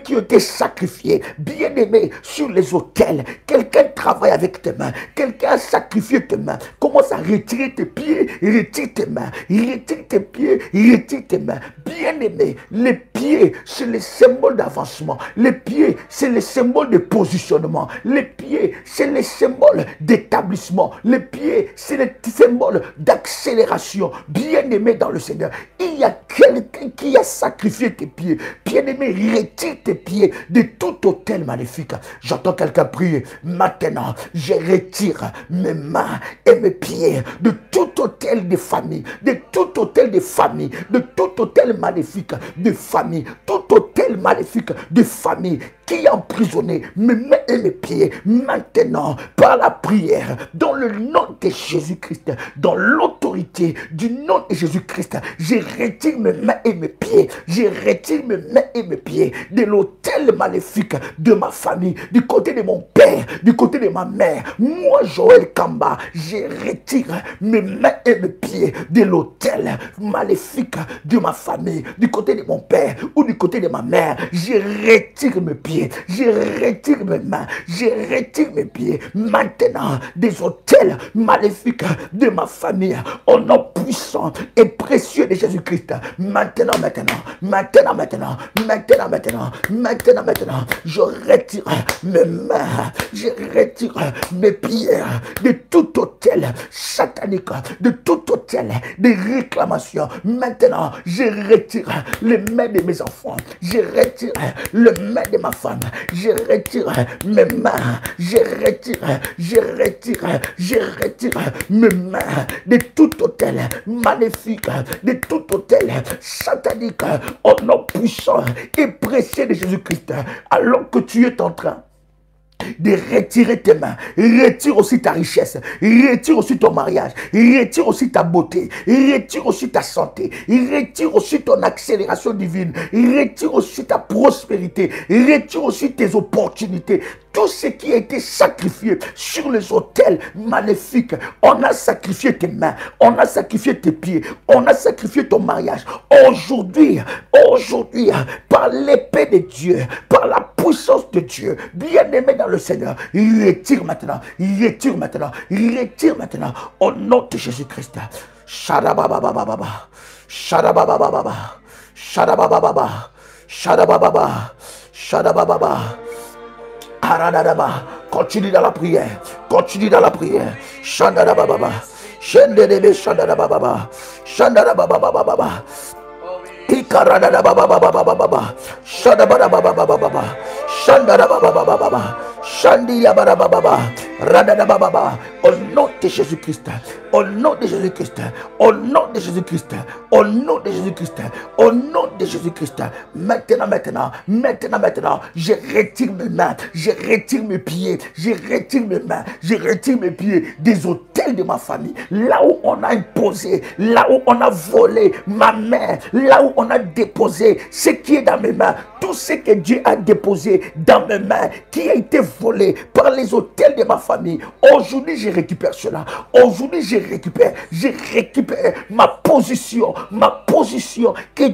[SPEAKER 1] qui ont été sacrifiées. Bien-aimé, sur les autels. Quelqu'un travaille avec tes mains. Quelqu'un a sacrifié tes mains. Commence à retirer tes pieds. Retire tes mains. Retire tes pieds. Retire tes mains. Bien-aimé, les pieds, c'est le symbole d'avancement. Les pieds, c'est le symbole de positionnement. Les pieds, c'est le symbole d'établissement. Les pieds, c'est le symbole d'accélération. Bien-aimé dans le Seigneur, il y a quelqu'un qui a sacrifié tes pieds. Bien-aimé, retire tes pieds de tout autel maléfique. J'entends quelqu'un prier. Maintenant, je retire mes mains et mes pieds de tout autel de famille, de tout autel de famille, de tout autel maléfique de famille, tout autel maléfique de famille qui a emprisonné mes mains et mes pieds. Maintenant, par la prière, dans le nom de Jésus-Christ, dans l'autorité du nom de Jésus-Christ, je retire mes mains et mes pieds, je retire mes mains et mes pieds de l'autel maléfique de ma famille, du côté de mon père, du côté de ma mère. Moi, Joël Kamba, je retire mes mains et mes pieds de l'autel maléfique de ma famille, du côté de mon père ou du côté de ma mère. Je retire mes pieds, je retire mes mains, je retire mes pieds maintenant des autels maléfiques de ma famille, au nom puissant et précieux de Jésus-Christ. Maintenant, je retire mes mains, je retire mes pieds de tout autel satanique, de tout autel de réclamation. Maintenant, je retire les mains de mes enfants, je retire les mains de ma femme, je retire mes mains, je retire mes mains de tout autel maléfique, de tout autel satanique, au nom puissant et précieux de Jésus-Christ. Alors que tu es en train de retirer tes mains, retire aussi ta richesse, retire aussi ton mariage, retire aussi ta beauté, retire aussi ta santé, retire aussi ton accélération divine, retire aussi ta prospérité, retire aussi tes opportunités. Tout ce qui a été sacrifié sur les autels maléfiques, on a sacrifié tes mains, on a sacrifié tes pieds, on a sacrifié ton mariage. Aujourd'hui, par l'épée de Dieu, par la puissance de Dieu, bien-aimé dans le Seigneur, retire maintenant, au nom de Jésus-Christ. Shadababababa, shadababababa, shadababababa, shadabababa, shadabababa. Continue dans la prière. Continue dans la prière. Shandadabababa. Shendedebe shandadabababa. Shandadababababa. Ikaradadabababababa. Shandabababababa. Shandadababababa. Shandiyababababa. Radadabababa. Au nom de Jésus-Christ. Au nom de Jésus-Christ. Au nom de Jésus-Christ. Au nom de Jésus-Christ. Au nom de Jésus-Christ. Maintenant, je retire mes mains, je retire mes pieds, je retire mes mains, je retire mes pieds des autels de ma famille. Là où on a imposé, là où on a volé ma main, là où on a déposé ce qui est dans mes mains, tout ce que Dieu a déposé dans mes mains, qui a été volé par les autels de ma famille. Aujourd'hui, je récupère cela. Aujourd'hui, je je récupère ma position que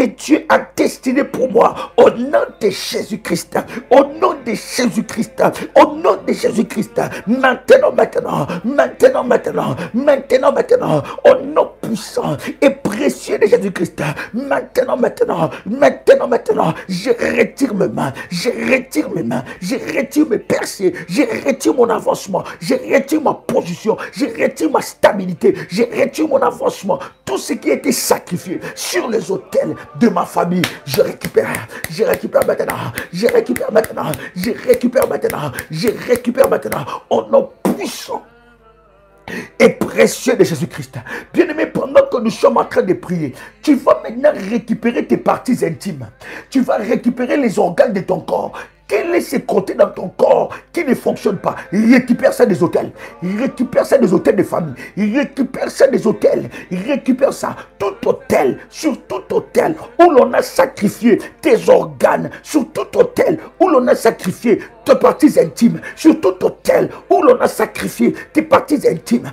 [SPEAKER 1] Dieu a destinée pour moi, au nom de Jésus-Christ, au nom de Jésus-Christ, au nom de Jésus-Christ, maintenant, au nom puissant et précieux de Jésus-Christ, maintenant, je retire mes mains, je retire mes percées, je retire mon avancement, je retire ma position, je retire ma stabilité, je retire mon avancement, tout ce qui a été sacrifié sur les autels de ma famille, je récupère maintenant, au nom puissant et précieux de Jésus-Christ. Bien-aimé, pendant que nous sommes en train de prier, tu vas maintenant récupérer tes parties intimes. Tu vas récupérer les organes de ton corps. Quel est ce côté dans ton corps qui ne fonctionne pas? Récupère ça des hôtels. Récupère ça des hôtels de famille. Récupère ça des hôtels. Récupère ça. Tout hôtel, sur tout hôtel où l'on a sacrifié tes organes, sur tout hôtel où l'on a sacrifié tes parties intimes, sur tout hôtel où l'on a sacrifié tes parties intimes,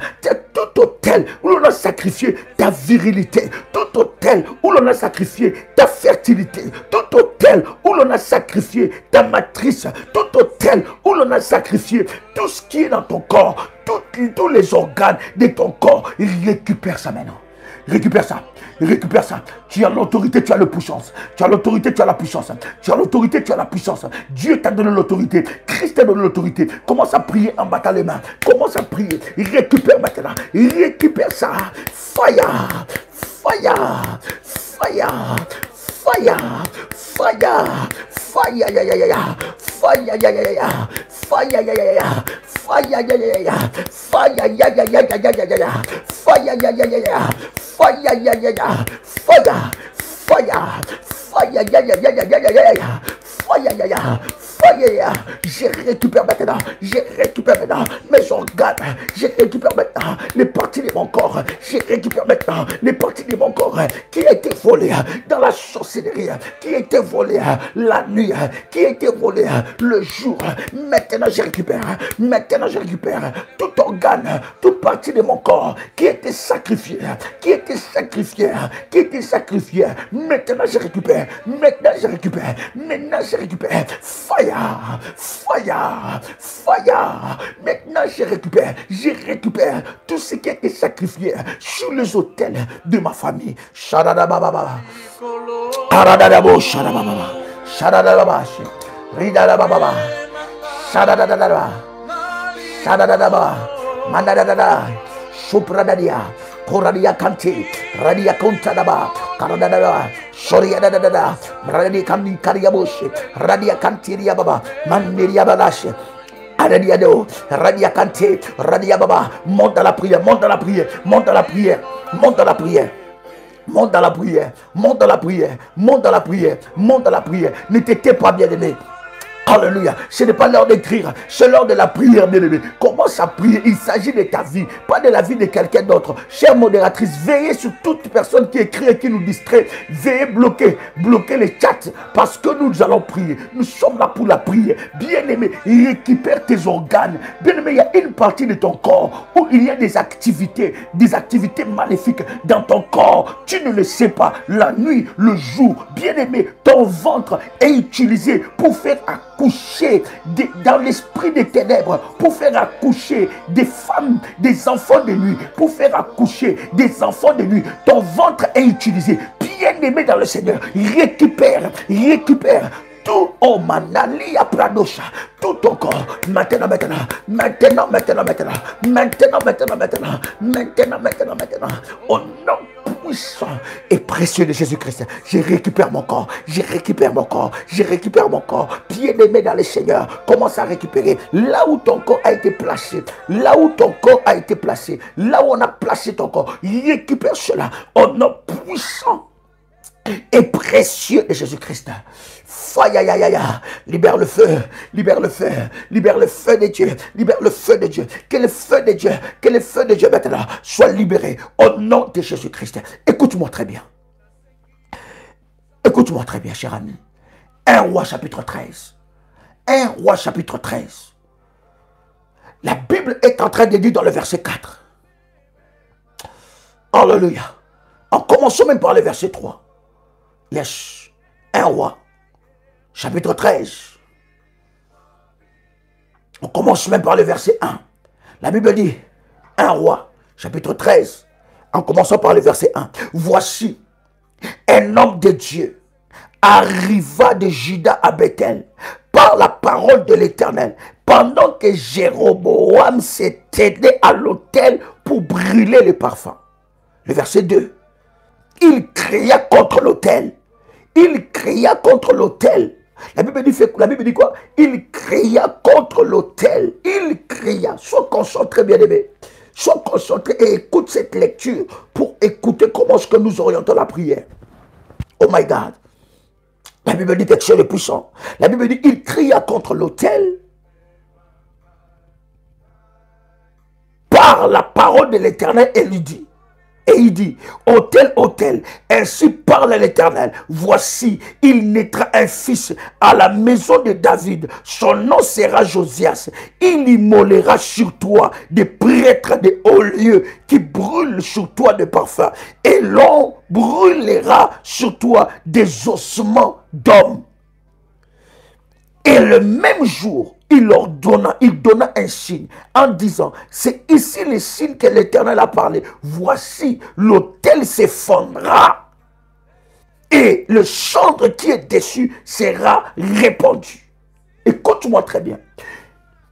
[SPEAKER 1] tout hôtel où l'on a sacrifié ta virilité, tout hôtel où l'on a sacrifié ta fertilité, tout hôtel où l'on a sacrifié ta matrice, tout hôtel où l'on a sacrifié tout ce qui est dans ton corps, tous les organes de ton corps, récupère ça maintenant. Récupère ça. Récupère ça. Tu as l'autorité, tu as la puissance. Tu as l'autorité, tu as la puissance. Tu as l'autorité, tu as la puissance. Dieu t'a donné l'autorité. Christ t'a donné l'autorité. Commence à prier en battant les mains. Commence à prier. Récupère maintenant. Récupère ça. Fire. Fire. Fire. Fire. Fire. Fire. Ya ya ya ya. Fire ya ya ya ya. Fire ya ya ya. Fire ya ya ya. Fire ya ya ya ya ya ya. Fire ya ya ya ya. Fire ya ya ya. Fire. Fire. Fire ya ya ya ya ya ya. Fire ya ya. Fire. Je récupère maintenant. Je récupère maintenant mes organes. Je récupère maintenant les parties de mon corps. Je récupère maintenant les parties de mon corps qui a été volées dans la sorcellerie, qui a été volées la nuit, qui a été volées le jour. Maintenant je récupère. Maintenant je récupère tout organe, toute partie de mon corps qui a été sacrifié, qui a été sacrifié, qui a été sacrifié. Maintenant je récupère. Maintenant je récupère. Maintenant je récupère. Fire. Fire, fire. Maintenant je récupère tout ce qui a été sacrifié sur les autels de ma famille. Shadadababa. Aradadabo, shadababa. Shadadababa. Ridadababa. Shadadadaba. Shadadadaba. Mandadadada. Supradadia. Koradia Kanti. Radia Kontadaba. Karadadaba. Soria da da da da, Radia Kami Kariabushi, Radia Kantiria Baba, Mandiria Balashi, Aradiado, Radia Kanti, Radia Baba, monte dans la prière, monte dans la prière, monte dans la prière, monte dans la prière. Monte dans la prière, monte dans la prière, monte dans la prière, monte dans la prière. Ne t'étais pas bien aimé. Alléluia. Ce n'est pas l'heure d'écrire, c'est l'heure de la prière, bien-aimé. Commence à prier. Il s'agit de ta vie, pas de la vie de quelqu'un d'autre. Chère modératrice, veillez sur toute personne qui écrit et qui nous distrait. Veillez bloquer les chats parce que nous allons prier. Nous sommes là pour la prière. Bien-aimé, récupère tes organes. Bien-aimé, il y a une partie de ton corps où il y a des activités maléfiques dans ton corps. Tu ne le sais pas. La nuit, le jour, bien-aimé, ton ventre est utilisé pour faire accoucher dans l'esprit des ténèbres, pour faire accoucher des femmes, des enfants de nuit, pour faire accoucher des enfants de nuit. Ton ventre est utilisé. Bien-aimé dans le Seigneur, récupère tout, oh manali à Pradosha, tout ton corps, maintenant, au nom puissant et précieux de Jésus-Christ, je récupère mon corps, bien-aimé dans le Seigneur, commence à récupérer là où ton corps a été placé, là où on a placé ton corps, récupère cela, au nom puissant et précieux de Jésus-Christ. Faya, libère le feu de Dieu, que le feu de Dieu maintenant soit libéré au nom de Jésus-Christ. Écoute-moi très bien, cher ami. 1 Roi chapitre 13. La Bible est en train de dire dans le verset 4. Alléluia. En commençant même par le verset 3. Yes. 1 Roi, chapitre 13. On commence même par le verset 1. La Bible dit, 1 Roi, chapitre 13, en commençant par le verset 1. Voici, un homme de Dieu arriva de Juda à Bethel par la parole de l'Éternel, pendant que Jéroboam s'était à l'autel pour brûler les parfums. Le verset 2. Il cria contre l'autel. Il cria contre l'autel. La Bible dit quoi? Il cria contre l'autel. Il cria. Sois concentré, bien-aimé. Sois concentré et écoute cette lecture pour écouter comment est-ce que nous orientons la prière. Oh my God. La Bible dit quelque chose de puissant. La Bible dit il cria contre l'autel par la parole de l'Éternel et lui dit. Et il dit, autel, autel, ainsi parle l'Éternel. Voici, il naîtra un fils à la maison de David. Son nom sera Josias. Il immolera sur toi des prêtres de hauts lieux qui brûlent sur toi de parfums. Et l'on brûlera sur toi des ossements d'hommes. Et le même jour, il donna un signe en disant, c'est ici le signe que l'Éternel a parlé. Voici, l'autel s'effondrera et le chantre qui est dessus sera répandu. Écoute-moi très bien.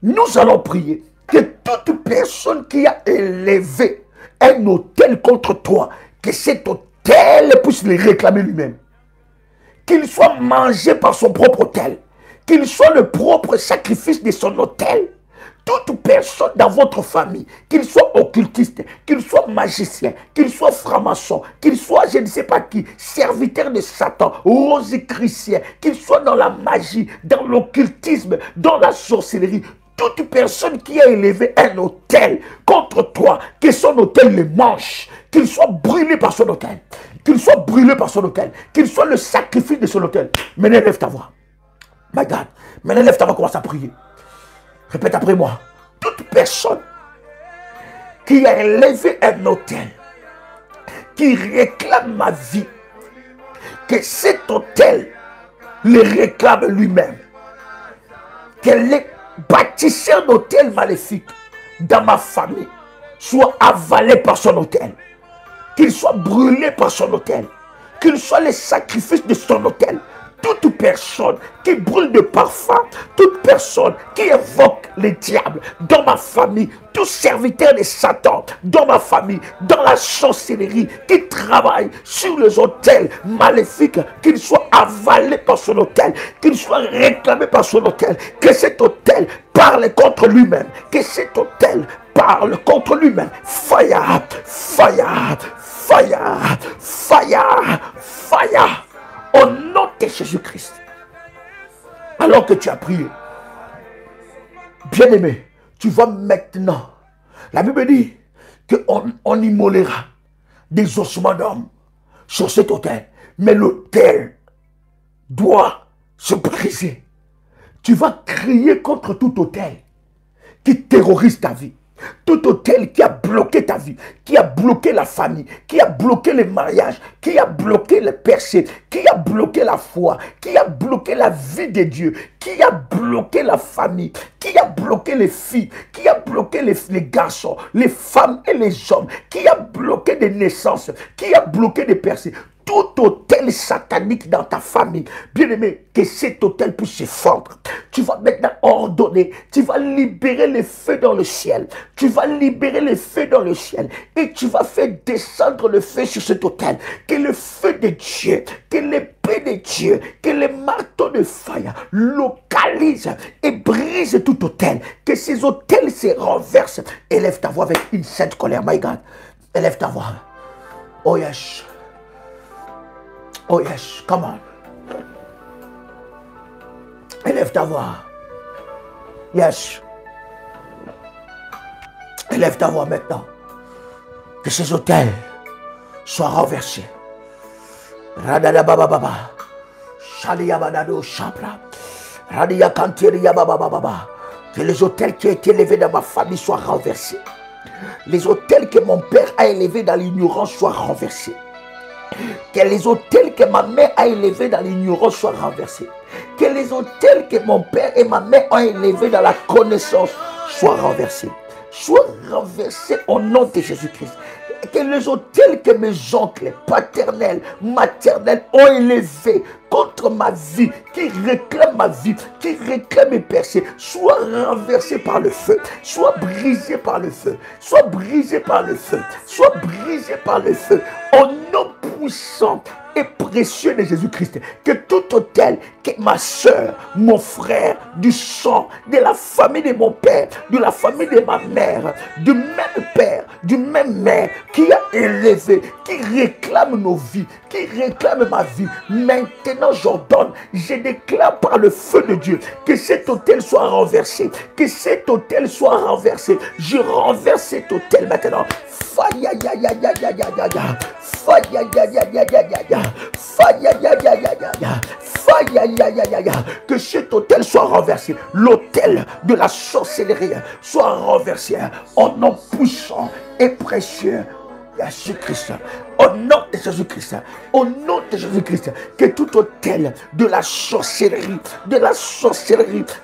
[SPEAKER 1] Nous allons prier que toute personne qui a élevé un autel contre toi, que cet autel puisse le réclamer lui-même. Qu'il soit mangé par son propre autel. Qu'il soit le propre sacrifice de son autel. Toute personne dans votre famille, qu'il soit occultiste, qu'il soit magicien, qu'il soit franc-maçon, qu'il soit je ne sais pas qui, serviteur de Satan, rosicrucien, qu'il soit dans la magie, dans l'occultisme, dans la sorcellerie, toute personne qui a élevé un autel contre toi, que son autel le mange, qu'il soit brûlé par son autel, qu'il soit brûlé par son autel, qu'il soit le sacrifice de son autel. Maintenant, lève ta voix. My God. Maintenant, lève ta voix, commence à prier. Répète après moi. Toute personne qui a élevé un autel, qui réclame ma vie, que cet autel le réclame lui-même, qu'elle ait bâtissé un autel maléfique dans ma famille, soit avalé par son autel, qu'il soit brûlé par son autel, qu'il soit le sacrifice de son autel. Toute personne qui brûle de parfum, toute personne qui évoque le diable dans ma famille, tout serviteur de Satan dans ma famille, dans la sorcellerie, qui travaille sur les autels maléfiques, qu'il soit avalé par son autel, qu'il soit réclamé par son autel, que cet autel parle contre lui-même, que cet autel parle contre lui-même. Fire, fire, fire, fire, fire. Au nom de Jésus-Christ. Alors que tu as prié, bien-aimé, tu vas maintenant. La Bible dit qu'on immolera des ossements d'hommes sur cet autel. Mais l'autel doit se briser. Tu vas crier contre tout autel qui terrorise ta vie. Tout autel qui a bloqué ta vie, qui a bloqué la famille, qui a bloqué le mariage, qui a bloqué le percé, qui a bloqué la foi, qui a bloqué la vie de Dieu, qui a bloqué la famille, qui a bloqué les filles, qui a bloqué les garçons, les femmes et les hommes, qui a bloqué des naissances, qui a bloqué des percées. Tout autel satanique dans ta famille, bien-aimé, que cet autel puisse se fondre. Tu vas maintenant ordonner, tu vas libérer le feu dans le ciel. Tu vas libérer le feu dans le ciel. Et tu vas faire descendre le feu sur cet autel. Que le feu de Dieu, que l'épée de Dieu, que le marteau de fire localise et brise tout autel. Que ces autels se renversent. Élève ta voix avec une sainte colère, my God. Élève ta voix. Oh yes. Oh yes, come on. Élève ta voix. Yes. Élève ta voix maintenant. Que ces autels soient renversés. Radada baba baba. Shalia badado chapra. Radia kantiria baba baba. Que les autels qui ont été élevés dans ma famille soient renversés. Les autels que mon père a élevés dans l'ignorance soient renversés. Que les autels que ma mère a élevés dans l'ignorance soient renversés. Que les autels que mon père et ma mère ont élevés dans la connaissance soient renversés. Soient renversés au nom de Jésus-Christ. Que les autels que mes oncles paternels, maternels ont élevés contre ma vie, qui réclament ma vie, qui réclament mes percées, soient renversés par le feu, soient brisés par le feu, soient brisés par le feu, soient brisés par le feu, au nom puissant et précieux de Jésus-Christ. Que tout autel que ma soeur, mon frère, du sang, de la famille de mon père, de la famille de ma mère, du même père, du même mère, qui a élevé, qui réclame nos vies, qui réclame ma vie, maintenant j'ordonne, je déclare par le feu de Dieu que cet autel soit renversé, que cet autel soit renversé. Je renverse cet autel maintenant. Faya ya ya ya ya ya ya ya. Faya ya ya ya ya ya ya. Faya ya ya ya ya ya. Faya ya ya ya ya. Que cet autel soit renversé. L'autel de la sorcellerie soit renversé. En nom puissant et précieux Jésus-Christ, au nom de Jésus-Christ, au nom de Jésus-Christ, que tout autel de la sorcellerie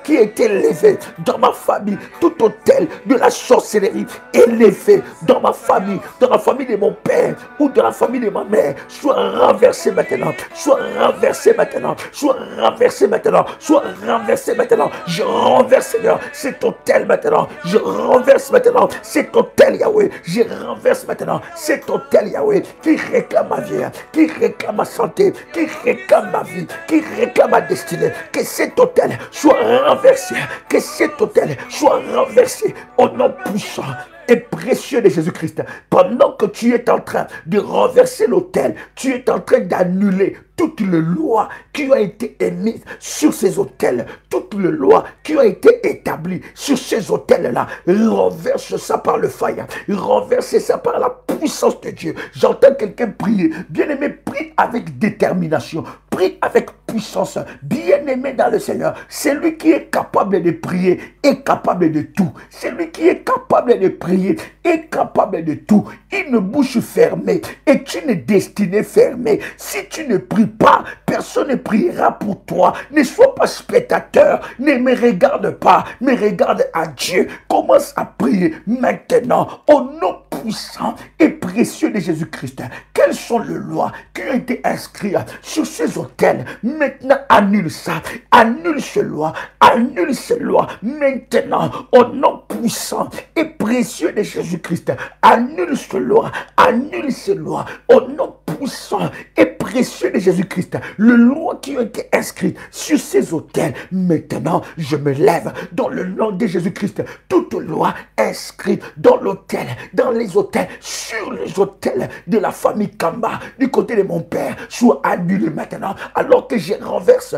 [SPEAKER 1] qui a été élevé dans ma famille, tout autel de la sorcellerie élevé dans ma famille, dans la famille de mon père ou dans la famille de ma mère, soit renversé maintenant, soit renversé maintenant, soit renversé maintenant, soit renversé maintenant. Je renverse, Seigneur, cet autel maintenant, je renverse maintenant cet autel, Yahweh, je renverse maintenant cet autel, Yahweh, qui réclame ma vie, qui réclame ma santé, qui réclame ma vie, qui réclame ma destinée. Que cet autel soit renversé, que cet autel soit renversé au nom puissant et précieux de Jésus-Christ. Pendant que tu es en train de renverser l'autel, tu es en train d'annuler toutes les lois qui ont été émises sur ces autels, toutes les lois qui ont été établies sur ces autels-là. Renverse ça par le feu, renverse ça par la puissance de Dieu. J'entends quelqu'un prier. Bien-aimé, prie avec détermination, prie avec puissance. Bien-aimé dans le Seigneur, celui qui est capable de prier est capable de tout. Celui qui est capable de prier est capable de tout. Une bouche fermée est une destinée fermée. Si tu ne pries pas, personne ne priera pour toi. Ne sois pas spectateur, ne me regarde pas, mais regarde à Dieu. Commence à prier maintenant au nom puissant et précieux de Jésus-Christ. Quelles sont les lois qui ont été inscrites sur ces autels? Maintenant, annule ça. Annule ces lois. Annule ces lois. Maintenant, au nom puissant et précieux de Jésus-Christ. Annule ces lois. Annule ces lois. Au nom puissant et précieux de Jésus-Christ. Les lois qui ont été inscrites sur ces autels. Maintenant, je me lève dans le nom de Jésus-Christ. Toute loi inscrite dans l'autel, dans les autels, sur les autels de la famille Kamba, du côté de mon père, soit annulé maintenant. Alors que je renverse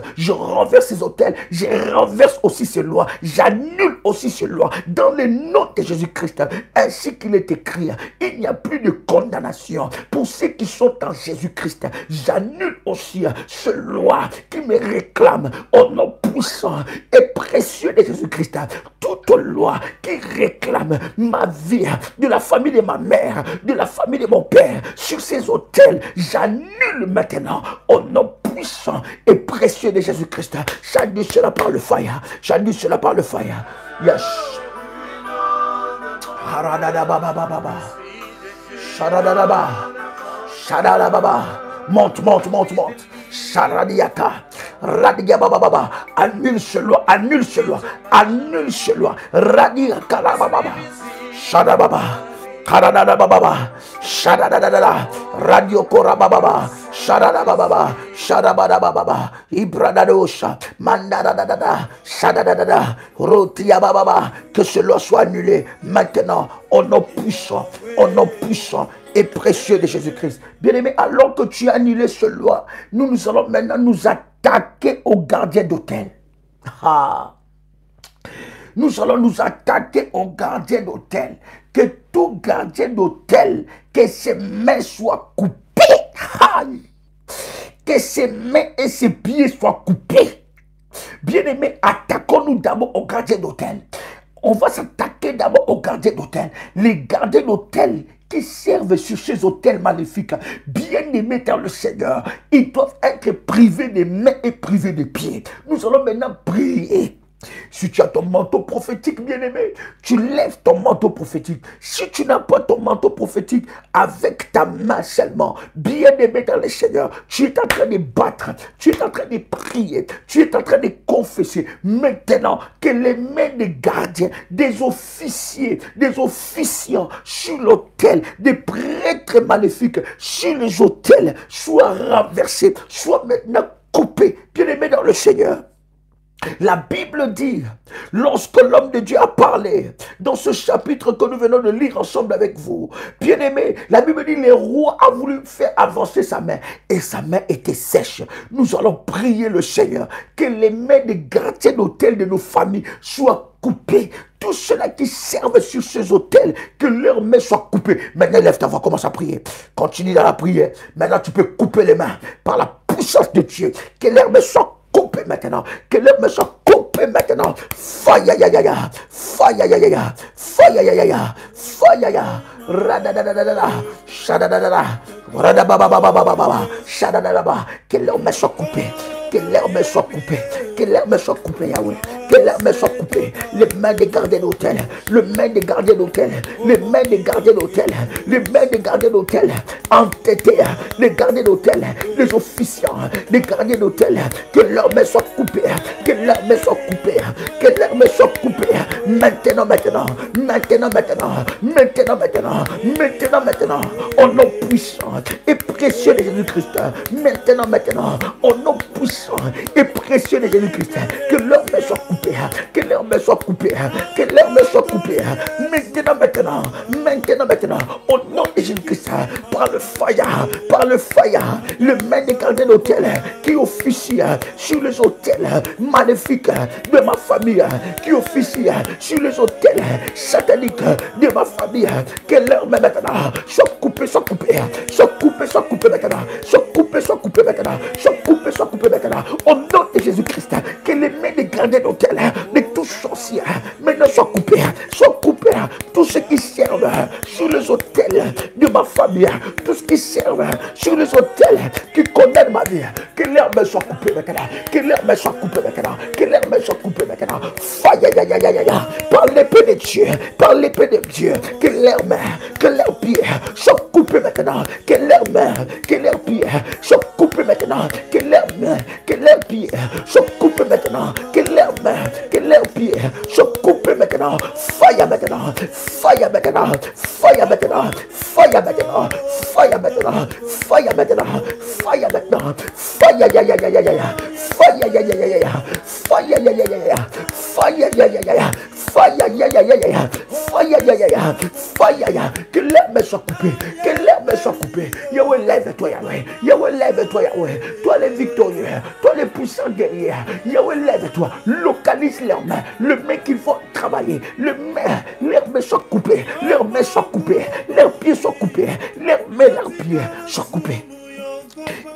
[SPEAKER 1] ces autels, je renverse aussi ces lois, j'annule aussi ces lois dans le nom de Jésus-Christ. Ainsi qu'il est écrit, il n'y a plus de condamnation pour ceux qui sont en Jésus-Christ. J'annule aussi ces lois qui me réclament au nom puissant et précieux de Jésus-Christ. Toute loi qui réclame ma vie, de la famille de ma mère, de la famille de mon père, sur ces autels, j'annule maintenant au nom puissant et précieux de Jésus-Christ. J'annule cela par le feu. J'annule cela par le feu. Yes. Monte. Sharadiaka, Radiababa, annule ce loi, annule ce loi, annule ce loi, Radiaka Baba, Shadababa, Karadababa, Shadadada, Radio Korababa, Shadababa, Shadababa, Ibradadosha, Mandadada, Shadadada, Rotiababa, que ce loi soit annulé maintenant au nom puissant et précieux de Jésus-Christ. Bien-aimé, alors que tu as annulé ce loi, nous allons maintenant nous attaquer aux gardiens d'hôtel. Nous allons nous attaquer aux gardiens d'hôtel. Que tout gardien d'hôtel, que ses mains soient coupées. Que ses mains et ses pieds soient coupés. Bien-aimé, attaquons-nous d'abord aux gardiens d'hôtel. On va s'attaquer d'abord aux gardiens d'hôtel. Les gardiens d'hôtel qui servent sur ces hôtels maléfiques, bien aimés dans le Seigneur, ils doivent être privés des mains et privés des pieds. Nous allons maintenant prier. Si tu as ton manteau prophétique, bien-aimé, tu lèves ton manteau prophétique. Si tu n'as pas ton manteau prophétique, avec ta main seulement, bien-aimé dans le Seigneur, tu es en train de battre, tu es en train de prier, tu es en train de confesser. Maintenant, que les mains des gardiens, des officiers, des officiants sur l'autel, des prêtres maléfiques sur les autels, soient renversés, soient maintenant coupés, bien-aimé dans le Seigneur. La Bible dit, lorsque l'homme de Dieu a parlé, dans ce chapitre que nous venons de lire ensemble avec vous, bien aimé, la Bible dit, le roi a voulu faire avancer sa main, et sa main était sèche. Nous allons prier le Seigneur, que les mains des gardiens d'hôtel de nos familles soient coupées. Tous ceux-là qui servent sur ces hôtels, que leurs mains soient coupées. Maintenant, lève ta voix, commence à prier. Continue dans la prière. Maintenant, tu peux couper les mains par la puissance de Dieu. Que leurs mains soient coupé maintenant, que l'homme me soit coupé maintenant. Faya ya ya ya, faya ya ya ya, faya ya ya ya, faya ya. Radadadadada, shadadadada, radababababababa, shadadadaba. Que l'homme me soit coupé. Que l'herbe soit coupée, que l'herbe soit coupée, Yahweh, que l'herbe soit coupée, les mains des gardiens d'hôtel, les mains des gardiens d'hôtel, les mains des gardiens d'hôtel, les mains des gardiens d'hôtel, entêtés, les gardiens d'hôtel, les officiants, les gardiens d'hôtel, que l'herbe soit coupée, que l'herbe soit coupée, que l'herbe soit coupée, maintenant, maintenant, maintenant, maintenant, maintenant, maintenant, maintenant, maintenant, au nom puissant et précieux de Jésus-Christ, maintenant, maintenant, au nom puissant et précieux de Jésus-Christ, que l'homme soit coupé, que l'homme soit coupé, que l'homme soit coupé, maintenant, maintenant, maintenant, maintenant, au nom de Jésus-Christ, par le fire, le main des gardiens d'hôtel qui officie sur les hôtels maléfiques de ma famille, qui officie sur les hôtels sataniques de ma famille, que l'homme maintenant soit coupé, soit coupé, soit coupé, soit coupé maintenant, soit coupé, soit coupé maintenant, soit coupé, soit coupé maintenant, au nom de Jésus-Christ, que les mains des gardiens d'hôtel, de tous sorciers, maintenant soient coupés, tous ceux qui servent sur les hôtels de ma famille, tous ceux qui servent sur les hôtels qui connaissent ma vie, que l'herbe soit coupée maintenant, que l'herbe soit coupée maintenant, que l'herbe soit coupée maintenant, par l'épée de Dieu, par l'épée de Dieu, que leurs mains, que leurs pieds soient coupés maintenant, que leurs mains, que leurs pieds soient coupés maintenant, que leurs mains, que leurs pieds soient coupés maintenant, que leurs mains, que leurs pieds soient coupés maintenant, fire maintenant, fire maintenant, fire maintenant, fire maintenant, fire maintenant, fire maintenant, fire maintenant, fire ya ya ya ya ya, fire ya ya ya ya, fire ya ya ya ya, fire ya ya ya ya, fire ya ya ya ya, fire ya ya ya, fire ya, que l'herbe soit coupée, que l'herbe soit coupée. Yahweh, lève-toi, Yahweh, Yahweh, lève-toi, Yahweh, toi les victorieux, toi les puissants guerriers, Yahweh, lève-toi, localise leurs mains, le main qu'il faut travailler, leurs mains soient coupées, leurs mains soient coupées, leurs pieds soient coupés, leurs mains, leurs pieds soient coupés.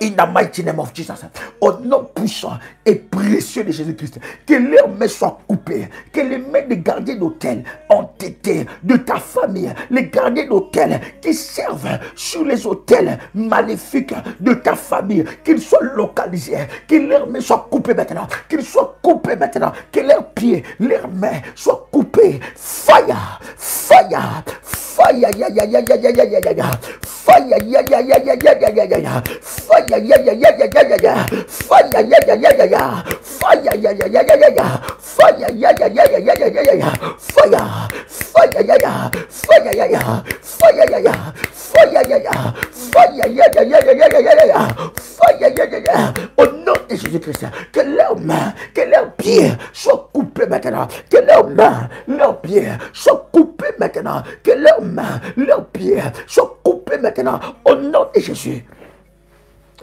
[SPEAKER 1] In the mighty name of Jesus, au nom puissant et précieux de Jésus-Christ, que leurs mains soient coupées, que les mains des gardiens d'hôtel entêtés de ta famille, les gardiens d'hôtel qui servent sur les hôtels maléfiques de ta famille, qu'ils soient localisés, que leurs mains soient coupées maintenant, qu'ils soient coupés maintenant, que leurs pieds, leurs mains soient coupés. Fire, fire, fire, ya ya ya ya ya ya ya ya, fire, ya ya ya ya ya ya ya ya, fire, ya ya ya ya ya ya ya, fire, ya ya ya ya ya, fire, ya ya ya ya ya ya, fire, ya ya ya ya ya ya ya ya, fire, fire, ya ya, fire, ya ya, fire, ya ya, fire, ya ya, fire, ya ya ya ya ya ya ya ya, fire, ya ya ya. Au nom de Jésus-Christ, que leurs mains, que leurs pieds soient coupés maintenant, que leurs mains, leurs pieds soient coupés maintenant, que leurs mains, leurs pieds soient coupés maintenant, au nom de Jésus.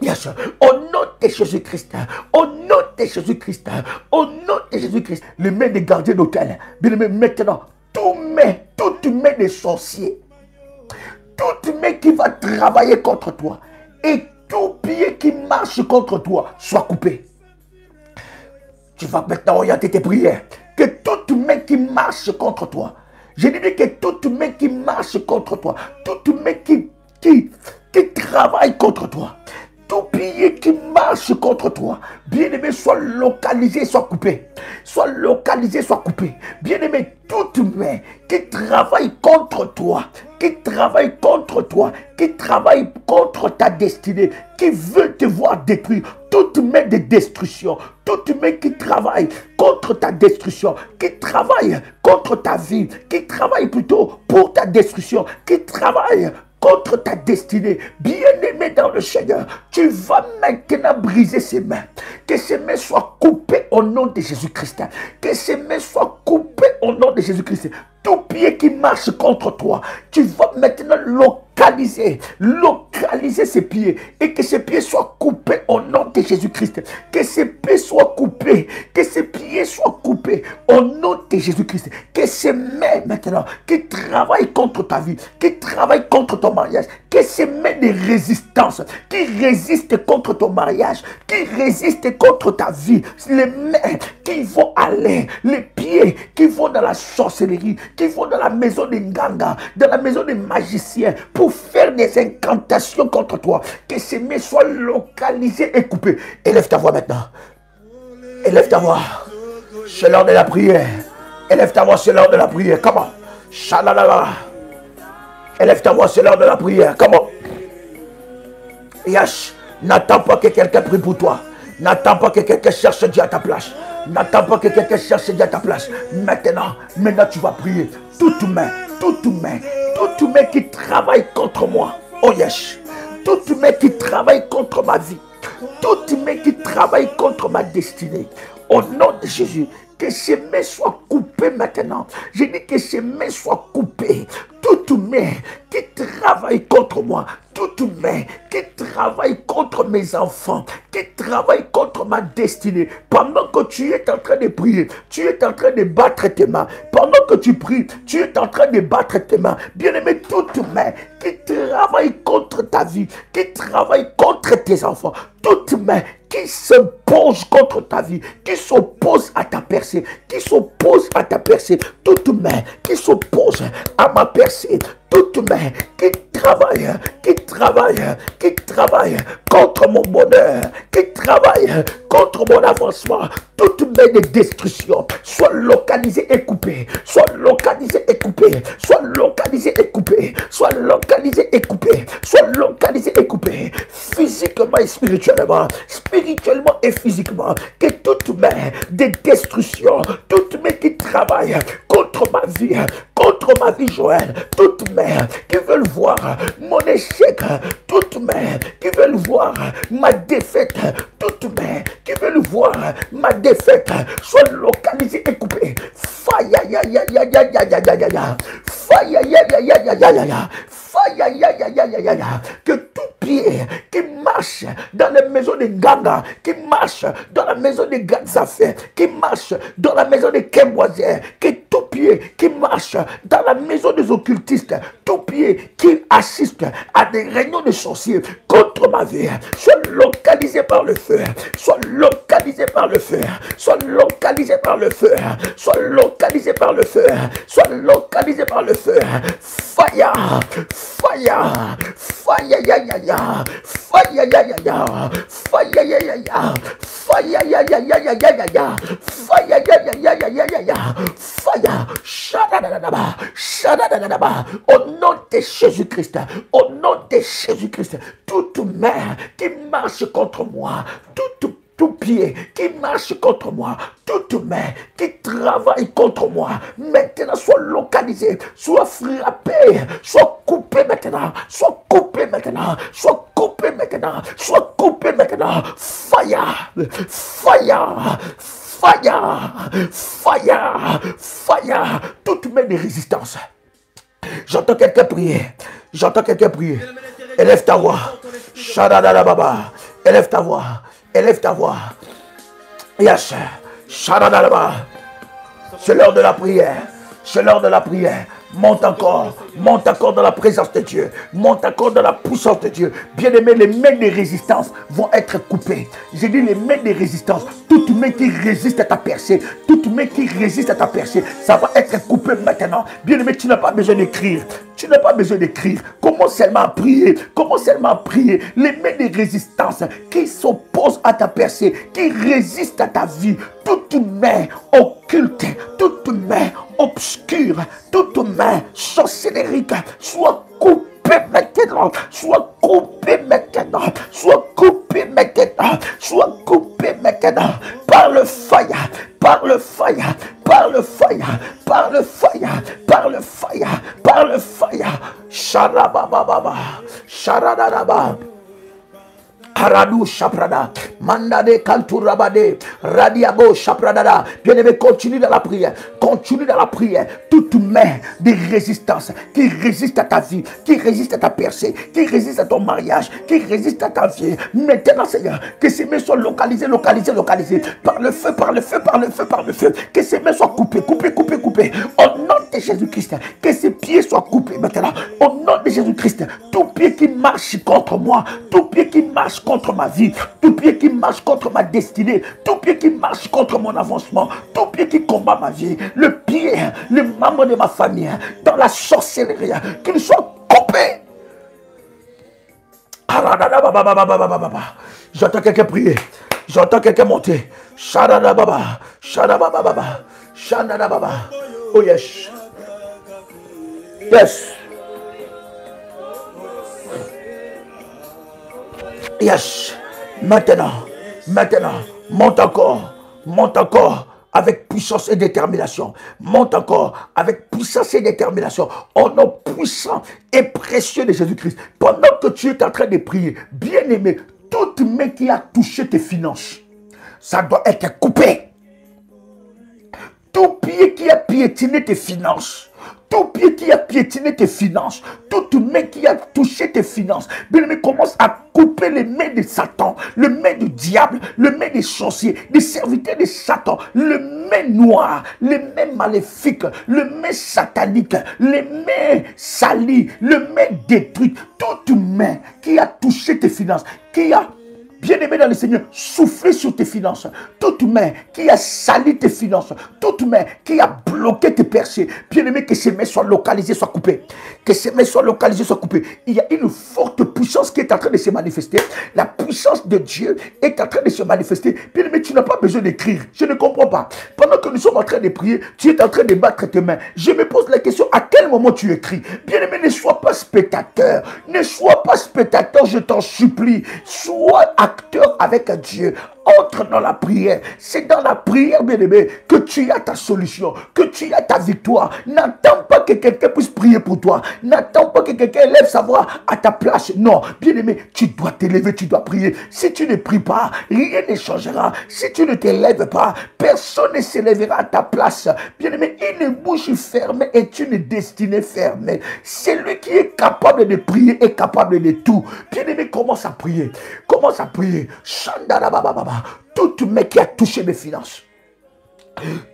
[SPEAKER 1] Yes. Au nom de Jésus-Christ, au nom de Jésus-Christ, au nom de Jésus-Christ, les mains des gardiens d'hôtel, bien aimé, maintenant, toute main des sorciers, toute main qui va travailler contre toi, et tout pied qui marche contre toi, soit coupé. Tu vas maintenant orienter tes prières. que toute main qui marche contre toi, je dis que toute main qui marche contre toi, toute main qui travaille contre toi, tout pied qui marche contre toi, bien-aimé, soit localisé, soit coupé. Soit localisé, soit coupé. Bien-aimé, toute main qui travaille contre toi, qui travaille contre toi, qui travaille contre ta destinée, qui veut te voir détruire, toute main de destruction, toute main qui travaille contre ta destruction, qui travaille contre ta vie, qui travaille plutôt pour ta destruction, qui travaille contre ta destinée, bien-aimé dans le Seigneur, tu vas maintenant briser ses mains. Que ses mains soient coupées au nom de Jésus-Christ. Que ses mains soient coupées au nom de Jésus-Christ. Tout pied qui marche contre toi, tu vas maintenant localiser ses pieds et que ses pieds soient coupés au nom de Jésus-Christ. Que ses pieds soient coupés, que ses pieds soient coupés au nom de Jésus-Christ. Que ses mains maintenant qui travaillent contre ta vie, qui travaillent contre ton mariage, que ces mains de résistance qui résistent contre ton mariage, qui résistent contre ta vie, les mains qui vont aller, les pieds qui vont dans la sorcellerie, qui vont dans la maison des Nganga, dans la maison des magiciens, pour faire des incantations contre toi, que ces mains soient localisées et coupées. Élève ta voix maintenant. Élève ta voix. C'est l'heure de la prière. Élève ta voix, c'est l'heure de la prière. Comment? Shalalala. Élève ta voix, c'est l'heure de la prière. Comment? Yash, n'attends pas que quelqu'un prie pour toi. N'attends pas que quelqu'un cherche Dieu à ta place. N'attends pas que quelqu'un cherche Dieu à ta place. Maintenant tu vas prier. Toute main qui travaille contre moi. Oh yes. Toute main qui travaille contre ma vie. Toute main qui travaille contre ma destinée. Au nom de Jésus, que ces mains soient coupées maintenant. Je dis que ces mains soient coupées. Toute main qui travaille contre moi, toute main qui travaille contre mes enfants, qui travaille contre ma destinée, pendant que tu es en train de prier, tu es en train de battre tes mains. Pendant que tu pries, tu es en train de battre tes mains. Bien-aimé, toute main qui travaille contre ta vie, qui travaille contre tes enfants, toute main qui s'oppose contre ta vie, qui s'oppose à ta percée, qui s'oppose à ta percée, toute main qui s'oppose à ma percée, toute main qui travaille contre mon bonheur, qui travaille contre mon avancement, toute main de destruction, soit localisée et coupée, soit localisée et coupée, soit localisée et coupée, soit localisée et coupée, soit localisée et coupée, physiquement et spirituellement et physiquement, que toute main de destruction, toute main qui travaille contre ma vie Joël, toute main qui veulent voir mon échec, toute main qui veulent voir ma défaite, toute main qui veulent voir ma défaite, soit localisée et coupée. Que tout pied qui marche dans la maison de Ganga, qui marche dans la maison de Gazafé, qui marche dans la maison de Kemboisier, que tout pied qui marche dans la maison des occultistes, tout pied qui assiste à des réunions de sorciers contre ma vie, soit localisé par le feu, soit localisé par le feu, soit localisé par le feu, soit localisé par le feu, soit localisé par le feu. Fire, fire, fire, ya ya ya, fire, ya ya ya, fire, ya ya ya, fire, ya ya ya ya ya ya ya, fire, ya ya ya ya ya ya ya, fire, shadadadaba, shadadadaba. Au nom de Jésus-Christ, au nom de Jésus-Christ, toute main qui marche contre moi, tout pied qui marche contre moi, toute main qui travaille contre moi, maintenant soit localisé, soit frappé, soit coupé maintenant, soit coupé maintenant, soit coupé maintenant, soit coupé maintenant. Fire, fire, fire, fire, fire, toute main de résistance. J'entends quelqu'un prier, j'entends quelqu'un prier. Élève ta voix, shadadadababa, élève ta voix. Élève ta voix. Yes. C'est l'heure de la prière. C'est l'heure de la prière. monte encore dans la présence de Dieu, monte encore dans la puissance de Dieu. Bien-aimé, les mains de résistance vont être coupées. J'ai dit les mains de résistance, toute main qui résiste à ta percée, toute main qui résiste à ta percée, ça va être coupé maintenant. Bien-aimé, tu n'as pas besoin d'écrire. Tu n'as pas besoin d'écrire. Commence seulement à prier. Commence seulement à prier. Les mains de résistance qui s'opposent à ta percée, qui résistent à ta vie, toute main occulte, toute main obscure, toute main sorcérique, soit coupée maintenant, soit coupée maintenant, soit coupée maintenant, soit coupée maintenant, par le fire, par le fire, par le fire, par le fire, par le fire, par le fire. Sharabababa, sharadadaba. Aradu Shaprada, Mandade Kanturabade, Radiabo Shapradada. Bien-aimé, continue dans la prière. Continue dans la prière. Toute main de résistance qui résiste à ta vie, qui résiste à ta percée, qui résiste à ton mariage, qui résiste à ta vie. Maintenant, Seigneur, que ces mains soient localisées, localisées, localisées. Par le feu, par le feu, par le feu, par le feu. Que ces mains soient coupées, coupées, coupées, coupées. Au nom de Jésus-Christ, que ces pieds soient coupés maintenant. Au nom de Jésus-Christ, tout pied qui marche contre moi, tout pied qui marche contre ma vie, tout pied qui marche contre ma destinée, tout pied qui marche contre mon avancement, tout pied qui combat ma vie, le pied, le membre de ma famille, dans la sorcellerie, qu'il soit coupé. J'entends quelqu'un prier, j'entends quelqu'un monter. Shadababa, Shadababa, Shadababa. Oh yes. Yes. Yes. Maintenant, monte encore avec puissance et détermination. Monte encore avec puissance et détermination. Au nom puissant et précieux de Jésus-Christ. Pendant que tu es en train de prier, bien-aimé, toute main qui a touché tes finances, ça doit être coupé. Tout pied qui a piétiné tes finances, tout pied qui a piétiné tes finances, toute main qui a touché tes finances, bien-aimé, commence à couper les mains de Satan, le main du diable, le main des sorciers, des serviteurs de Satan, le main noir, les mains maléfiques, le main satanique, les mains salies, le main détruite, toute main qui a touché tes finances, qui a, bien-aimé dans le Seigneur, soufflez sur tes finances. Toute main qui a sali tes finances, toute main qui a bloqué tes percées, bien-aimé, que ces mains soient localisées, soient coupées. Que ces mains soient localisées, soient coupées. Il y a une forte puissance qui est en train de se manifester. La puissance de Dieu est en train de se manifester. Bien-aimé, tu n'as pas besoin d'écrire. Je ne comprends pas. Pendant que nous sommes en train de prier, tu es en train de battre tes mains. Je me pose la question, à quel moment tu écris? Bien-aimé, ne sois pas spectateur. Ne sois pas spectateur, je t'en supplie. Sois acteur avec Dieu. Entre dans la prière. C'est dans la prière, bien-aimé, que tu as ta solution, que tu as ta victoire. N'attends pas que quelqu'un puisse prier pour toi. N'attends pas que quelqu'un élève sa voix à ta place. Non, bien-aimé, tu dois t'élever, tu dois prier. Si tu ne pries pas, rien ne changera. Si tu ne t'élèves pas, personne ne s'élèvera à ta place. Bien-aimé, une bouche fermée est une destinée fermée. Celui qui est capable de prier est capable de tout. Bien-aimé, commence à prier. Commence à prier. Shandarabababa. Toute main qui a touché mes finances,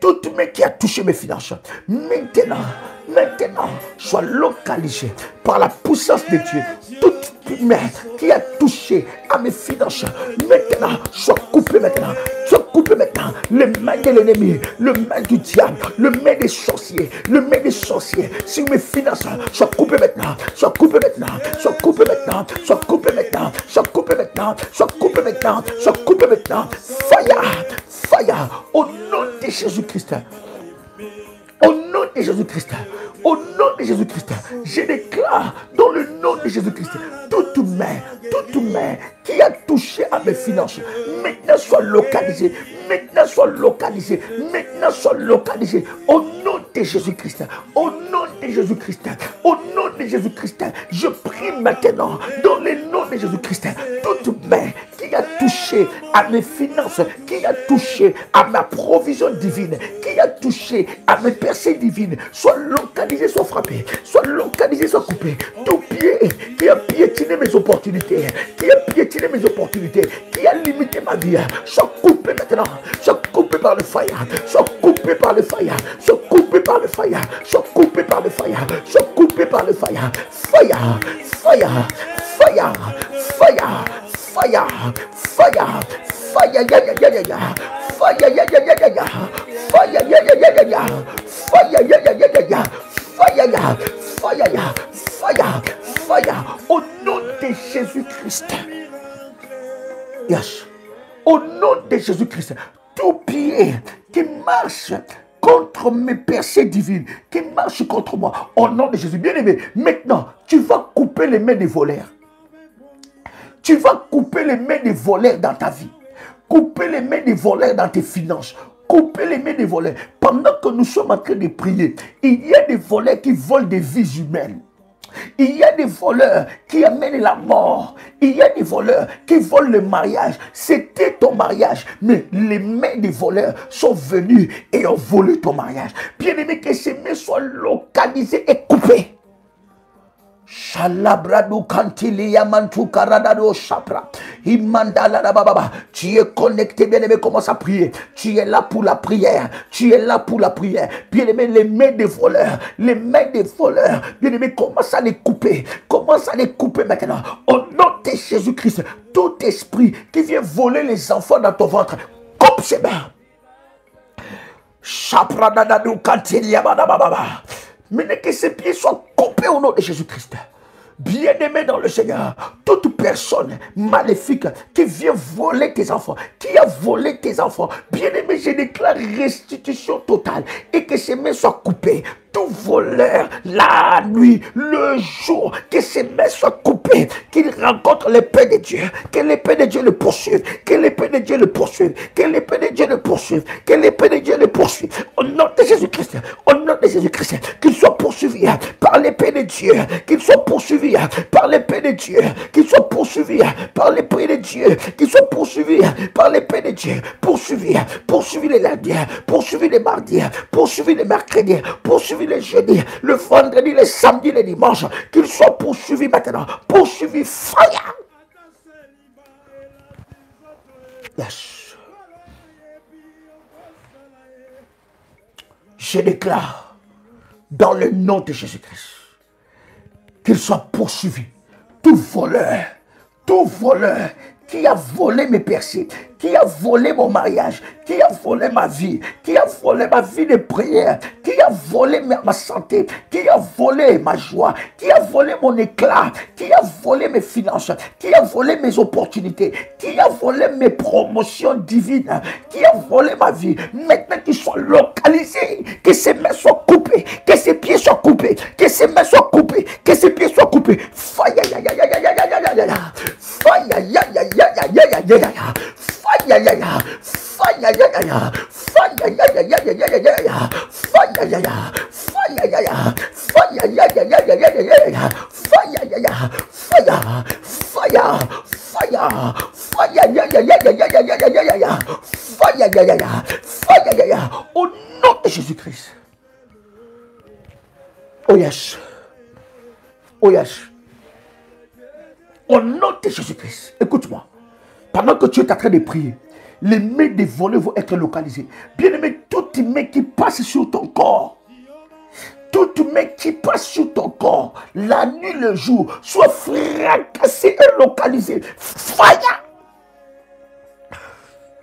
[SPEAKER 1] toute main qui a touché mes finances, maintenant, soit localisée par la puissance de Dieu. Toute main qui a touché à mes finances, maintenant, soit coupée maintenant. Soit coupée maintenant. Le main de l'ennemi, le main du diable, le main des sorciers, le main des sorciers sur mes finances, soit coupé maintenant. Soit coupé maintenant. Soit coupé maintenant. Soit coupé maintenant. Soit coupé maintenant. Soit coupé maintenant. Soit coupé maintenant. Fire. Fire. Au nom de Jésus-Christ. Au nom de Jésus-Christ. Au nom de Jésus-Christ. Je déclare dans le nom de Jésus-Christ, toute main qui a touché à mes finances, maintenant soit localisée. Maintenant soit localisée. Maintenant soit localisée. Au nom de Jésus-Christ. Au nom de Jésus-Christ. Au nom de Jésus-Christ. Je prie maintenant dans le nom de Jésus-Christ. Toute main qui a touché à mes finances, qui a touché à ma provision divine, qui a touché à mes percées divines, soit localisé, soit frappé, soit localisé, soit coupé. Tout pied qui a piétiné mes opportunités, qui a piétiné mes opportunités, qui a limité ma vie, soit coupé maintenant, soit coupé par le fire. Sois coupé par le fire. Sois coupé par le fire. Sois coupé par le fire. Sois coupé par le fire. Fire. Fire. Fire. Fire. Fire. Fire. Fire. Ya ya ya ya ya. Fire. Ya ya ya ya ya. Fire. Ya ya ya ya ya. Fire. Ya ya ya ya ya. Fire. Ya. Fire. Ya. Fire. Fire. Au nom de Jésus-Christ. Yes. Au nom de Jésus-Christ, tout pied qui marche contre mes percées divines, qui marche contre moi, au nom de Jésus, bien-aimé, maintenant, tu vas couper les mains des voleurs. Tu vas couper les mains des voleurs dans ta vie. Couper les mains des voleurs dans tes finances. Couper les mains des voleurs. Pendant que nous sommes en train de prier, il y a des voleurs qui volent des vies humaines. Il y a des voleurs qui amènent la mort. Il y a des voleurs qui volent le mariage. C'était ton mariage, mais les mains des voleurs sont venues et ont volé ton mariage. Bien-aimé, que ces mains soient localisées et coupées. Shalabrado kantilia mantu karadado shapra. Imandala la baba. Tu es connecté, bien-aimé, commence à prier. Tu es là pour la prière. Tu es là pour la prière. Bien-aimé, les mains des voleurs. Les mains des voleurs. Bien-aimé, commence à les couper. Commence à les couper maintenant. Au nom de Jésus-Christ, tout esprit qui vient voler les enfants dans ton ventre, coupe ses mains. Shapra dadado kantilia baba. Mais que ses pieds soient coupés au nom de Jésus-Christ. Bien-aimé dans le Seigneur, toute personne maléfique qui vient voler tes enfants, qui a volé tes enfants, bien-aimé, je déclare restitution totale et que ses mains soient coupées. Tout voleur, la nuit, le jour, que ses mains soient coupées, qu'il rencontre l'épée de Dieu, que l'épée de Dieu le poursuive, que l'épée de Dieu le poursuive, que l'épée de Dieu le poursuive, que l'épée de Dieu le poursuive. Au nom de Jésus-Christ, au nom de Jésus-Christ, qu'il soit poursuivi par l'épée de Dieu, qu'il soit poursuivi par l'épée de Dieu, qu'il soit poursuivi par l'épée de Dieu, qu'il soit poursuivi par l'épée de Dieu, poursuivi les lundis, poursuivi les mardis, poursuivi les mercredis, poursuivi les jeudis, le vendredi, le samedi, le dimanche, qu'il soit poursuivi maintenant, poursuivi, fire. Yes. Je déclare dans le nom de Jésus-Christ qu'il soit poursuivi. Tout voleur qui a volé mes percées, qui a volé mon mariage, qui a volé ma vie, qui a volé ma vie de prière, qui a volé ma santé, qui a volé ma joie, qui a volé mon éclat, qui a volé mes finances, qui a volé mes opportunités, qui a volé mes promotions divines, qui a volé ma vie, maintenant qu'il soit localisé, que ses mains soient coupées, que ses pieds soient coupés, que ses mains soient coupées, que ses pieds soient coupés. Fire, ya, ya, ya, ya, ya, ya, ya, ya, ya. Fire, ya, ya, ya, ya, ya, ya, ya, ya, ya. Fire, ya, ya. Fire, ya, ya, ya. Fire, ya, ya, ya, ya, ya, ya, ya. Fire, ya, ya. Fire, ya, ya. Fire, ya, ya, ya, ya, ya, ya, ya. Fire, ya, ya. Fire, fire, fire, fire, ya, ya, ya, ya, ya, ya, ya, ya, ya, ya. Fire, ya, ya, ya. Fire, ya, ya. Au nom de Jésus-Christ. Oh yes. Oh yes. Au nom de Jésus-Christ. Écoute-moi. Pendant que tu es en train de prier, les mains des voleurs vont être localisées. Bien-aimé, toute main qui passe sur ton corps, toute main qui passe sur ton corps, la nuit, le jour, soit fracassée et localisée. Fire!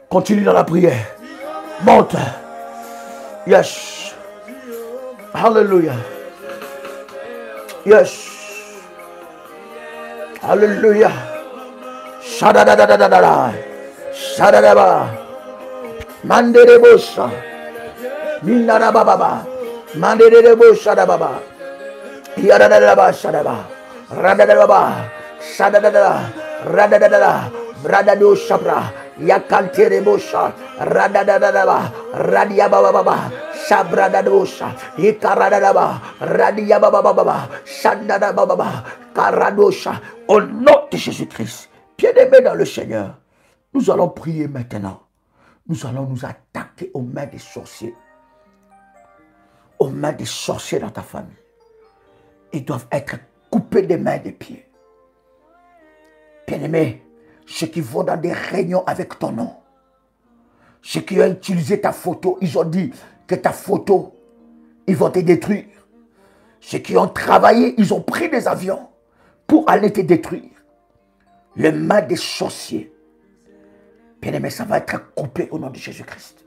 [SPEAKER 1] Continue dans la prière. Monte. Yes. Hallelujah. Yes. Hallelujah. Shadadadadadada. Shadadaba. Manderebosha. Minarababa. Manderebosha dababa. Yadadadaba shadaba. Radadadaba. Shadadadada. Radadadada. Radado shabra. Yakanterebosha. Radadadaba. Radiababa. Shabradadosha. Ikaradadaba. Radiababa. Shandadababa. Karadosha. Au nom de Jésus-Christ. Bien-aimés dans le Seigneur, nous allons prier maintenant. Nous allons nous attaquer aux mains des sorciers. Aux mains des sorciers dans ta famille. Ils doivent être coupés des mains et des pieds. Bien-aimés, ceux qui vont dans des réunions avec ton nom, Ceux qui ont utilisé ta photo, ils ont dit que ta photo, ils vont te détruire. Ceux qui ont travaillé, ils ont pris des avions pour aller te détruire. Le mal des sorciers, bien aimé, ça va être coupé au nom de Jésus-Christ.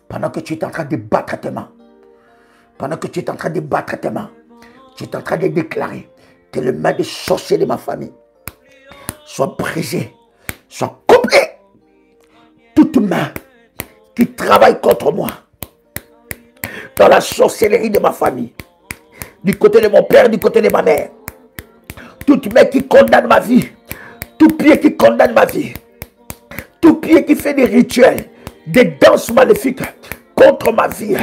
[SPEAKER 1] Pendant que tu es en train de battre tes mains, pendant que tu es en train de battre tes mains, tu es en train de déclarer que le mal des sorciers de ma famille soit brisé, soit coupé. Toute main qui travaille contre moi, dans la sorcellerie de ma famille, du côté de mon père, du côté de ma mère, toute main qui condamne ma vie, tout pied qui condamne ma vie, tout pied qui fait des rituels, des danses maléfiques contre ma vie,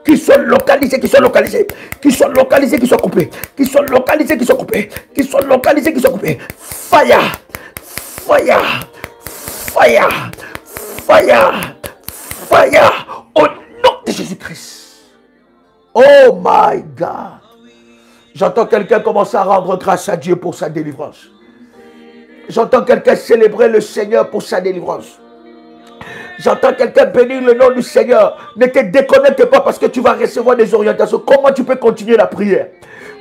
[SPEAKER 1] qui sont localisés, qui sont localisés, qui sont localisés, qui sont coupés, qui sont localisés, qui sont coupés, qui sont localisés, qui sont coupés. Fire, fire, fire, fire, fire, au nom de Jésus-Christ. Oh my God. J'entends quelqu'un commencer à rendre grâce à Dieu pour sa délivrance. J'entends quelqu'un célébrer le Seigneur pour sa délivrance. J'entends quelqu'un bénir le nom du Seigneur. Ne te déconnecte pas parce que tu vas recevoir des orientations. Comment tu peux continuer la prière?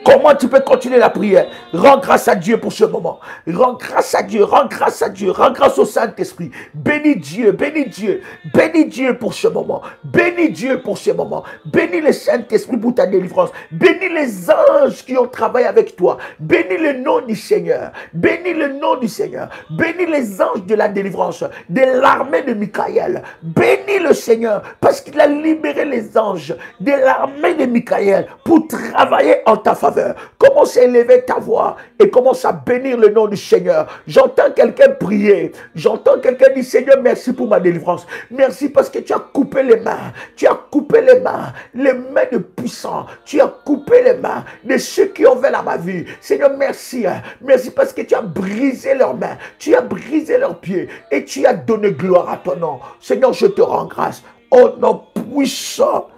[SPEAKER 1] Comment tu peux continuer la prière? Rends grâce à Dieu pour ce moment. Rends grâce à Dieu, rends grâce à Dieu, rends grâce au Saint-Esprit. Bénis Dieu, bénis Dieu. Bénis Dieu pour ce moment. Bénis Dieu pour ce moment. Bénis le Saint-Esprit pour ta délivrance. Bénis les anges qui ont travaillé avec toi. Bénis le nom du Seigneur. Bénis le nom du Seigneur. Bénis les anges de la délivrance, de l'armée de Michaël. Bénis le Seigneur parce qu'il a libéré les anges de l'armée de Michaël pour travailler en ta faveur. Commence à élever ta voix et commence à bénir le nom du Seigneur. J'entends quelqu'un prier. J'entends quelqu'un dire: Seigneur, merci pour ma délivrance. Merci parce que tu as coupé les mains. Tu as coupé les mains de puissants. Tu as coupé les mains de ceux qui ont fait à ma vie. Seigneur, merci. Merci parce que tu as brisé leurs mains. Tu as brisé leurs pieds et tu as donné gloire à ton nom. Seigneur, je te rends grâce. Au nom puissant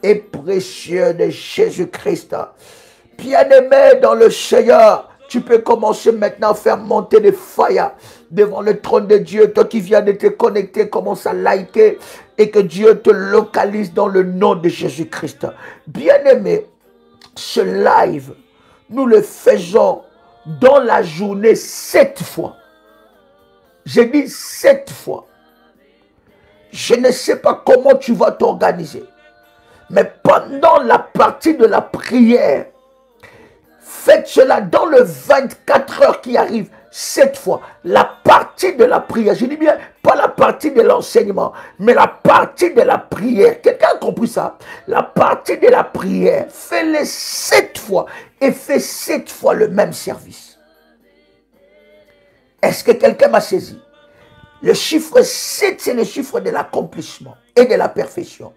[SPEAKER 1] et précieux de Jésus-Christ. Bien-aimé dans le Seigneur, tu peux commencer maintenant à faire monter des fire devant le trône de Dieu. Toi qui viens de te connecter, commence à liker et que Dieu te localise dans le nom de Jésus-Christ. Bien-aimé, ce live, nous le faisons dans la journée 7 fois. J'ai dit 7 fois. Je ne sais pas comment tu vas t'organiser, mais pendant la partie de la prière, faites cela dans le 24 heures qui arrive, 7 fois. La partie de la prière, je dis bien, pas la partie de l'enseignement, mais la partie de la prière. Quelqu'un a compris ça? La partie de la prière, fais-le 7 fois et fais 7 fois le même service. Est-ce que quelqu'un m'a saisi? Le chiffre 7, c'est le chiffre de l'accomplissement et de la perfection.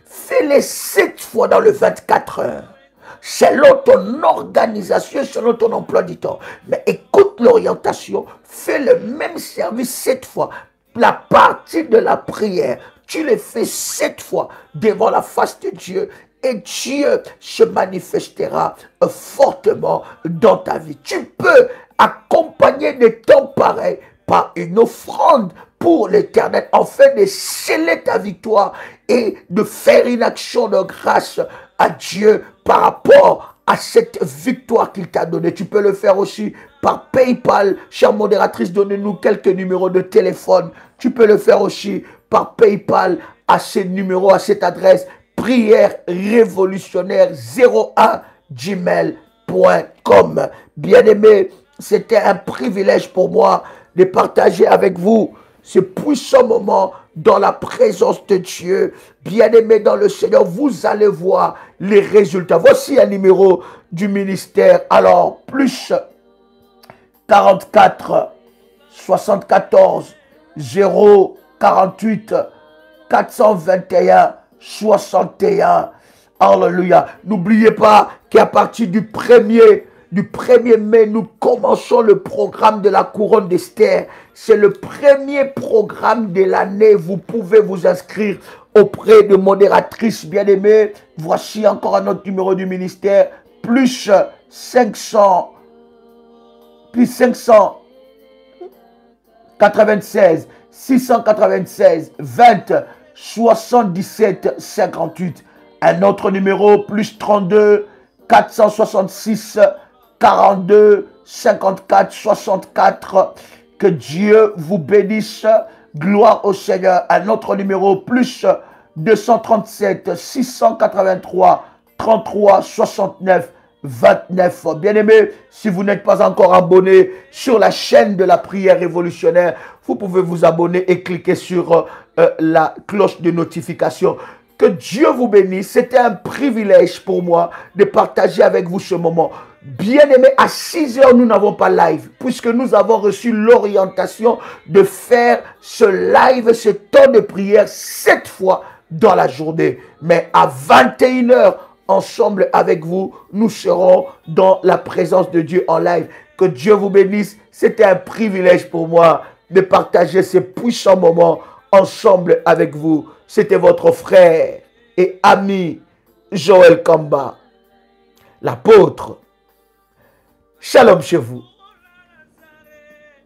[SPEAKER 1] Fais-les 7 fois dans le 24 heures. Selon ton organisation, selon ton emploi du temps. Mais écoute l'orientation, fais le même service 7 fois. La partie de la prière, tu le fais 7 fois devant la face de Dieu et Dieu se manifestera fortement dans ta vie. Tu peux accompagner des temps pareils par une offrande pour l'Éternel, afin de sceller ta victoire et de faire une action de grâce à Dieu par rapport à cette victoire qu'il t'a donnée. Tu peux le faire aussi par PayPal. Chère modératrice, donnez-nous quelques numéros de téléphone. Tu peux le faire aussi par PayPal à ces numéros, à cette adresse: prière révolutionnaire 01@gmail.com. Bien-aimé, c'était un privilège pour moi de partager avec vous ce puissant moment dans la présence de Dieu. Bien-aimé dans le Seigneur, vous allez voir les résultats. Voici un numéro du ministère. Alors, plus 44 74 048 421 61. Alléluia. N'oubliez pas qu'à partir du 1er mai, nous commençons le programme de la couronne d'Esther. C'est le premier programme de l'année. Vous pouvez vous inscrire auprès de modératrices bien-aimées. Voici encore un autre numéro du ministère. Plus 596 696 20 77 58. Un autre numéro, plus 32 466 42 54 64. Que Dieu vous bénisse. Gloire au Seigneur. Un autre numéro, plus 237 683 33 69 29. Bien-aimés, si vous n'êtes pas encore abonné sur la chaîne de la prière révolutionnaire, vous pouvez vous abonner et cliquer sur la cloche de notification. Que Dieu vous bénisse. C'était un privilège pour moi de partager avec vous ce moment. Bien-aimés, à 6 heures, nous n'avons pas live, puisque nous avons reçu l'orientation de faire ce live, ce temps de prière, 7 fois dans la journée. Mais à 21 heures, ensemble avec vous, nous serons dans la présence de Dieu en live. Que Dieu vous bénisse. C'était un privilège pour moi de partager ces puissants moments ensemble avec vous. C'était votre frère et ami Joël Kamba, l'apôtre. Shalom chez vous.